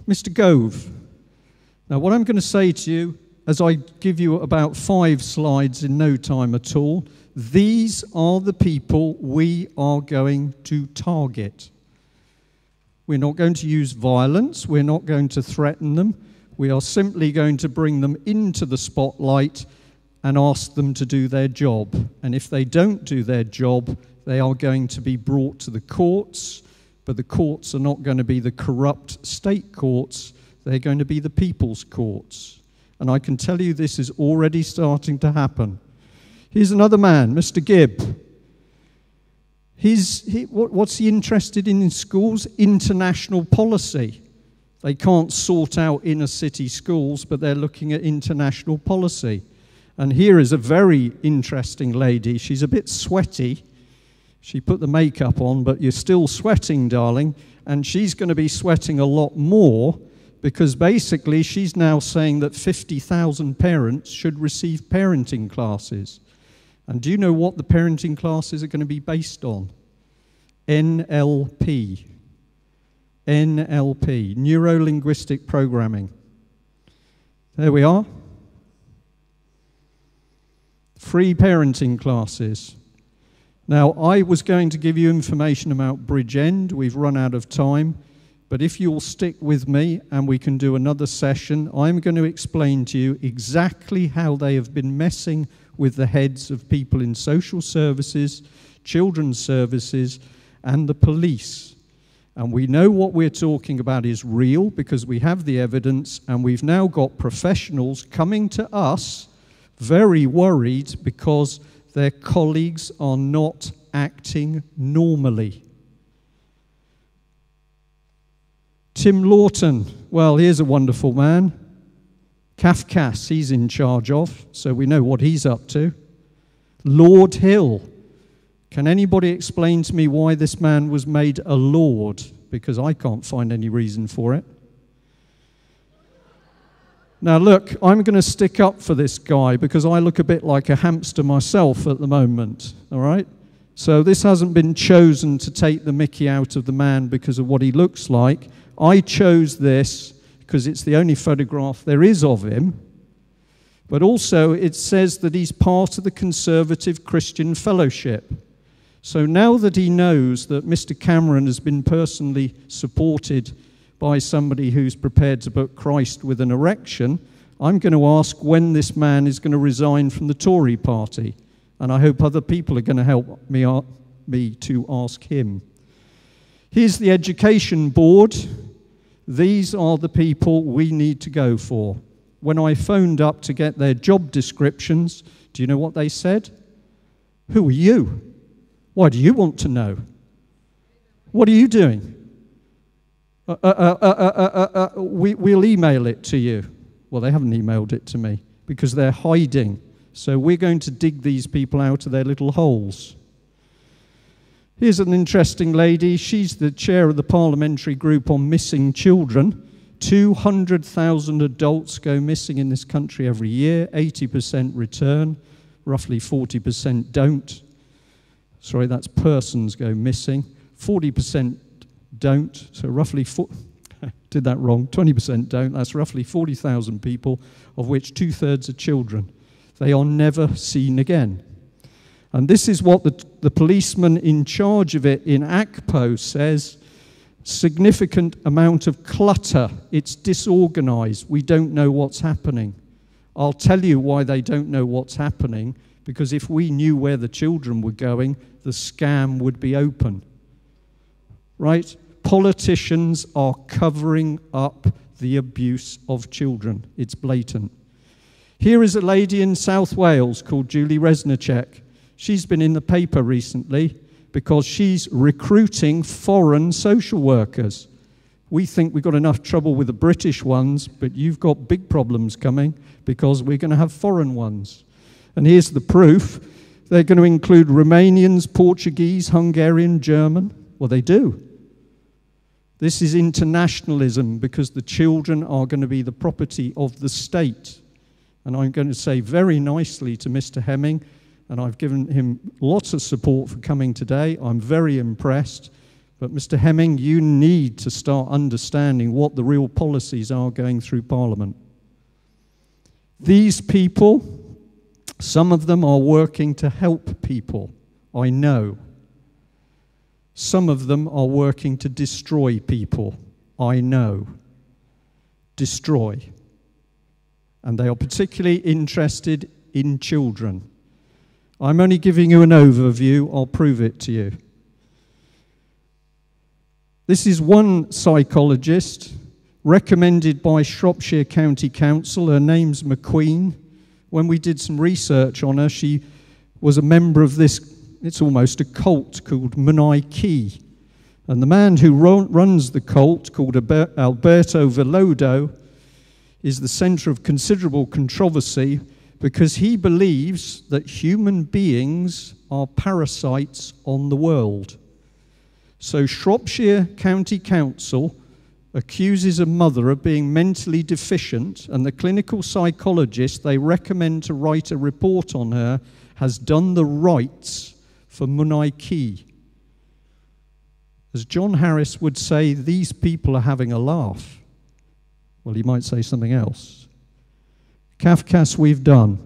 Mr. Gove. Now, what I'm going to say to you, as I give you about 5 slides in no time at all, these are the people we are going to target. We're not going to use violence. We're not going to threaten them. We are simply going to bring them into the spotlight and ask them to do their job. And if they don't do their job, they are going to be brought to the courts. But the courts are not going to be the corrupt state courts. They're going to be the people's courts. And I can tell you this is already starting to happen. Here's another man, Mr. Gibb. What's he interested in schools? International policy. They can't sort out inner city schools, but they're looking at international policy. And here is a very interesting lady. She's a bit sweaty. She put the makeup on, but you're still sweating, darling. And she's going to be sweating a lot more because basically she's now saying that 50,000 parents should receive parenting classes. And do you know what the parenting classes are going to be based on? NLP. NLP, neuro-linguistic programming. There we are. Free parenting classes. Now, I was going to give you information about Bridgend. We've run out of time. But if you'll stick with me and we can do another session, I'm going to explain to you exactly how they have been messing with the heads of people in social services, children's services, and the police. And we know what we're talking about is real because we have the evidence, and we've now got professionals coming to us very worried because their colleagues are not acting normally. Tim Lawton, well, here's a wonderful man. Kafkas, he's in charge of, so we know what he's up to. Lord Hill. Can anybody explain to me why this man was made a lord? Because I can't find any reason for it. Now look, I'm going to stick up for this guy because I look a bit like a hamster myself at the moment, all right? So this hasn't been chosen to take the mickey out of the man because of what he looks like. I chose this because it's the only photograph there is of him. But also it says that he's part of the Conservative Christian Fellowship. So now that he knows that Mr. Cameron has been personally supported by somebody who's prepared to put Christ with an erection, I'm going to ask when this man is going to resign from the Tory party. And I hope other people are going to help me to ask him. Here's the Education Board. These are the people we need to go for. When I phoned up to get their job descriptions, do you know what they said? Who are you? Why do you want to know? What are you doing? We'll email it to you. Well, they haven't emailed it to me because they're hiding. So we're going to dig these people out of their little holes. Here's an interesting lady. She's the chair of the parliamentary group on missing children. 200,000 adults go missing in this country every year. 80% return. Roughly 40% don't. Sorry, that's persons go missing. 40% don't. So roughly Did that wrong. 20% don't. That's roughly 40,000 people, of which 2/3 are children. They are never seen again. And this is what the policeman in charge of it in Akpo says: significant amount of clutter. It's disorganized. We don't know what's happening. I'll tell you why they don't know what's happening, because if we knew where the children were going, the scam would be open. Right? Politicians are covering up the abuse of children. It's blatant. Here is a lady in South Wales called Julie Resnicek. She's been in the paper recently because she's recruiting foreign social workers. We think we've got enough trouble with the British ones, but you've got big problems coming because we're going to have foreign ones. And here's the proof. They're going to include Romanians, Portuguese, Hungarian, German. Well, they do. This is internationalism, because the children are going to be the property of the state. And I'm going to say very nicely to Mr. Hemming, and I've given him lots of support for coming today. I'm very impressed. But Mr. Hemming, you need to start understanding what the real policies are going through Parliament. These people, some of them are working to help people, I know. Some of them are working to destroy people, I know. Destroy. And they are particularly interested in children. I'm only giving you an overview. I'll prove it to you. This is one psychologist recommended by Shropshire County Council. Her name's McQueen. When we did some research on her, she was a member of this, it's almost a cult called Munai Key. And the man who runs the cult, called Alberto Velodo, is the center of considerable controversy because he believes that human beings are parasites on the world. So Shropshire County Council accuses a mother of being mentally deficient, and the clinical psychologist they recommend to write a report on her has done the rights for Munai Key. As John Harris would say, these people are having a laugh. Well, he might say something else. Kafkas, we've done.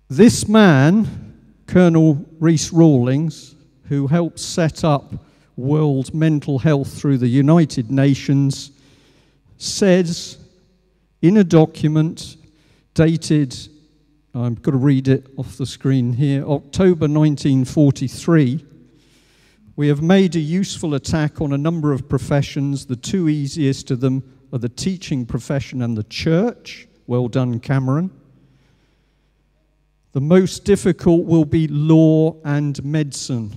This man, Colonel Rhys Rawlings, who helped set up World Mental Health through the United Nations, says in a document dated, I've got to read it off the screen here, October 1943, we have made a useful attack on a number of professions. The two easiest of them are the teaching profession and the church. Well done, Cameron. The most difficult will be law and medicine.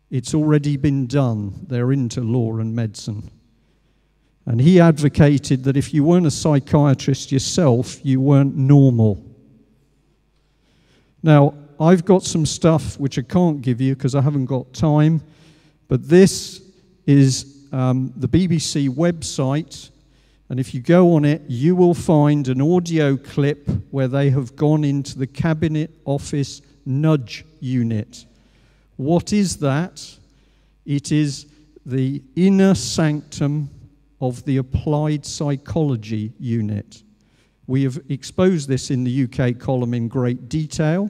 It's already been done. They're into law and medicine. And he advocated that if you weren't a psychiatrist yourself, you weren't normal. Now, I've got some stuff which I can't give you because I haven't got time, but this is the BBC website, and if you go on it, you will find an audio clip where they have gone into the Cabinet Office Nudge Unit. What is that? It is the inner sanctum of the Applied Psychology Unit. We have exposed this in the UK column in great detail.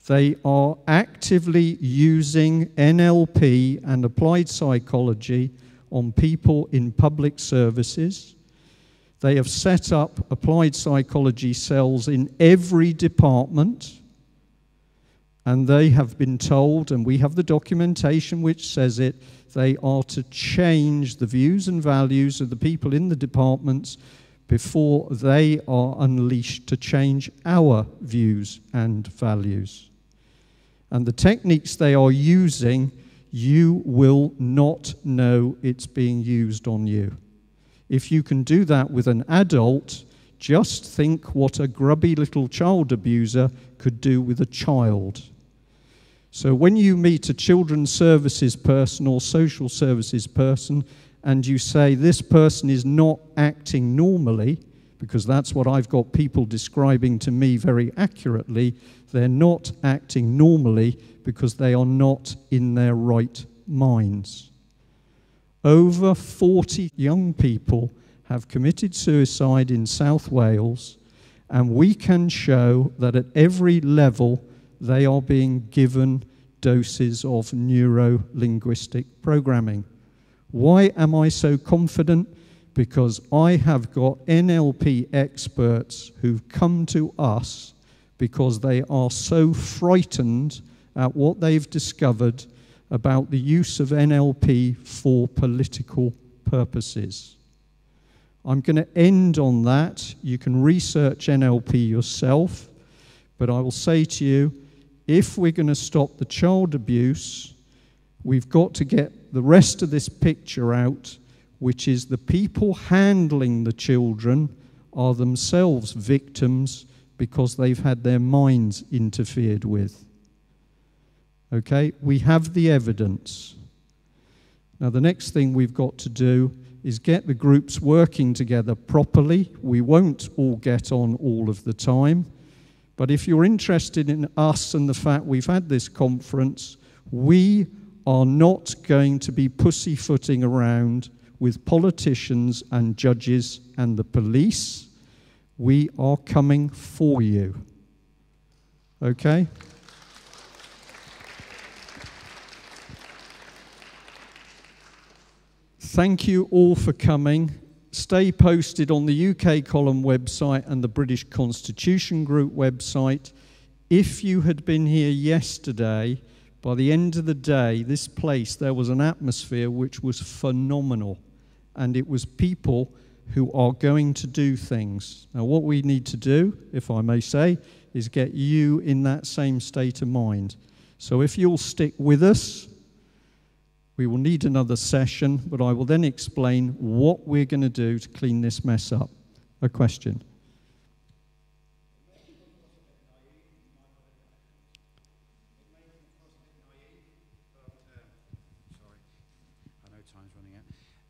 They are actively using NLP and applied psychology on people in public services. They have set up applied psychology cells in every department, and they have been told, and we have the documentation which says it, they are to change the views and values of the people in the departments before they are unleashed to change our views and values. And the techniques they are using, you will not know it's being used on you. If you can do that with an adult, just think what a grubby little child abuser could do with a child. So when you meet a children's services person or social services person and you say this person is not acting normally, because that's what I've got people describing to me very accurately, they're not acting normally because they are not in their right minds. Over 40 young people have committed suicide in South Wales, and we can show that at every level they are being given doses of neuro-linguistic programming. Why am I so confident? Because I have got NLP experts who've come to us because they are so frightened at what they've discovered about the use of NLP for political purposes. I'm going to end on that. You can research NLP yourself, but I will say to you, if we're going to stop the child abuse, we've got to get the rest of this picture out, which is the people handling the children are themselves victims because they've had their minds interfered with. Okay, we have the evidence. Now, the next thing we've got to do is get the groups working together properly. We won't all get on all of the time, but if you're interested in us and the fact we've had this conference, we are not going to be pussyfooting around with politicians and judges and the police. We are coming for you. Okay? Thank you all for coming. Stay posted on the UK Column website and the British Constitution Group website. If you had been here yesterday, by the end of the day, this place, there was an atmosphere which was phenomenal. And it was people who are going to do things. Now, what we need to do, if I may say, is get you in that same state of mind. So if you'll stick with us, we will need another session, but I will then explain what we're going to do to clean this mess up. A question?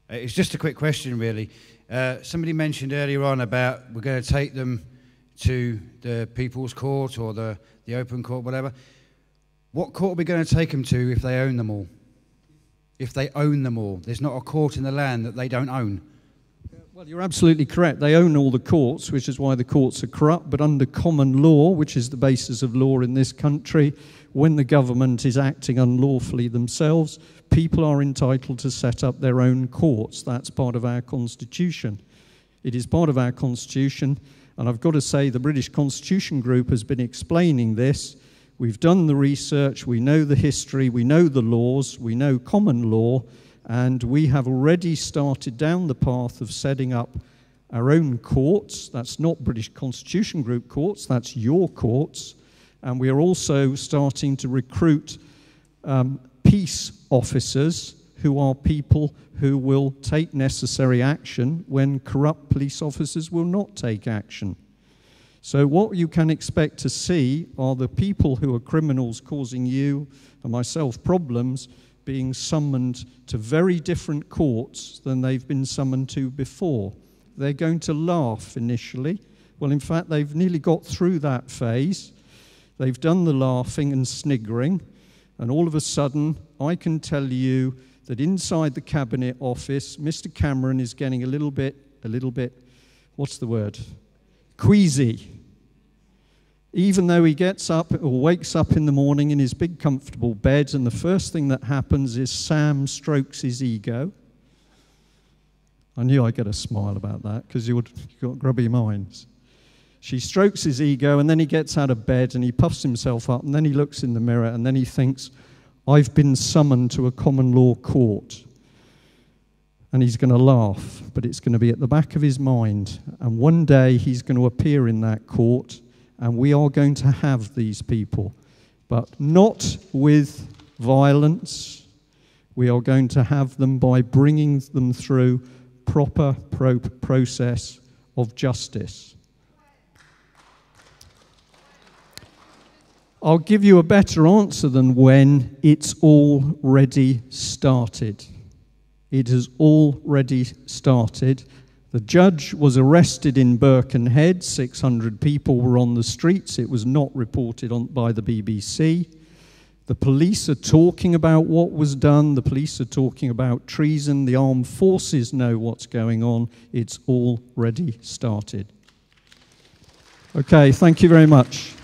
It's just a quick question, really. Somebody mentioned earlier on about we're going to take them to the People's Court or the Open Court, whatever. What court are we going to take them to if they own them all? If they own them all. There's not a court in the land that they don't own. Well, you're absolutely correct. They own all the courts, which is why the courts are corrupt. But under common law, which is the basis of law in this country, when the government is acting unlawfully themselves, people are entitled to set up their own courts. That's part of our constitution. It is part of our constitution. And I've got to say, the British Constitution Group has been explaining this. We've done the research, we know the history, we know the laws, we know common law, and we have already started down the path of setting up our own courts. That's not British Constitution Group courts, that's your courts. And we are also starting to recruit peace officers who are people who will take necessary action when corrupt police officers will not take action. So what you can expect to see are the people who are criminals causing you and myself problems being summoned to very different courts than they've been summoned to before. They're going to laugh initially. Well, in fact, they've nearly got through that phase. They've done the laughing and sniggering, and all of a sudden, I can tell you that inside the Cabinet Office, Mr. Cameron is getting a little bit, what's the word? Queasy. Even though he gets up or wakes up in the morning in his big comfortable bed, and the first thing that happens is Sam strokes his ego. I knew I'd get a smile about that because you've got grubby minds. She strokes his ego, and then he gets out of bed and he puffs himself up, and then he looks in the mirror and then he thinks, I've been summoned to a common law court. And he's going to laugh, but it's going to be at the back of his mind. And one day he's going to appear in that court, and we are going to have these people, but not with violence. We are going to have them by bringing them through proper process of justice. I'll give you a better answer than when. It's already started. It has already started. The judge was arrested in Birkenhead. 600 people were on the streets. It was not reported on by the BBC. The police are talking about what was done. The police are talking about treason. The armed forces know what's going on. It's already started. Okay, thank you very much.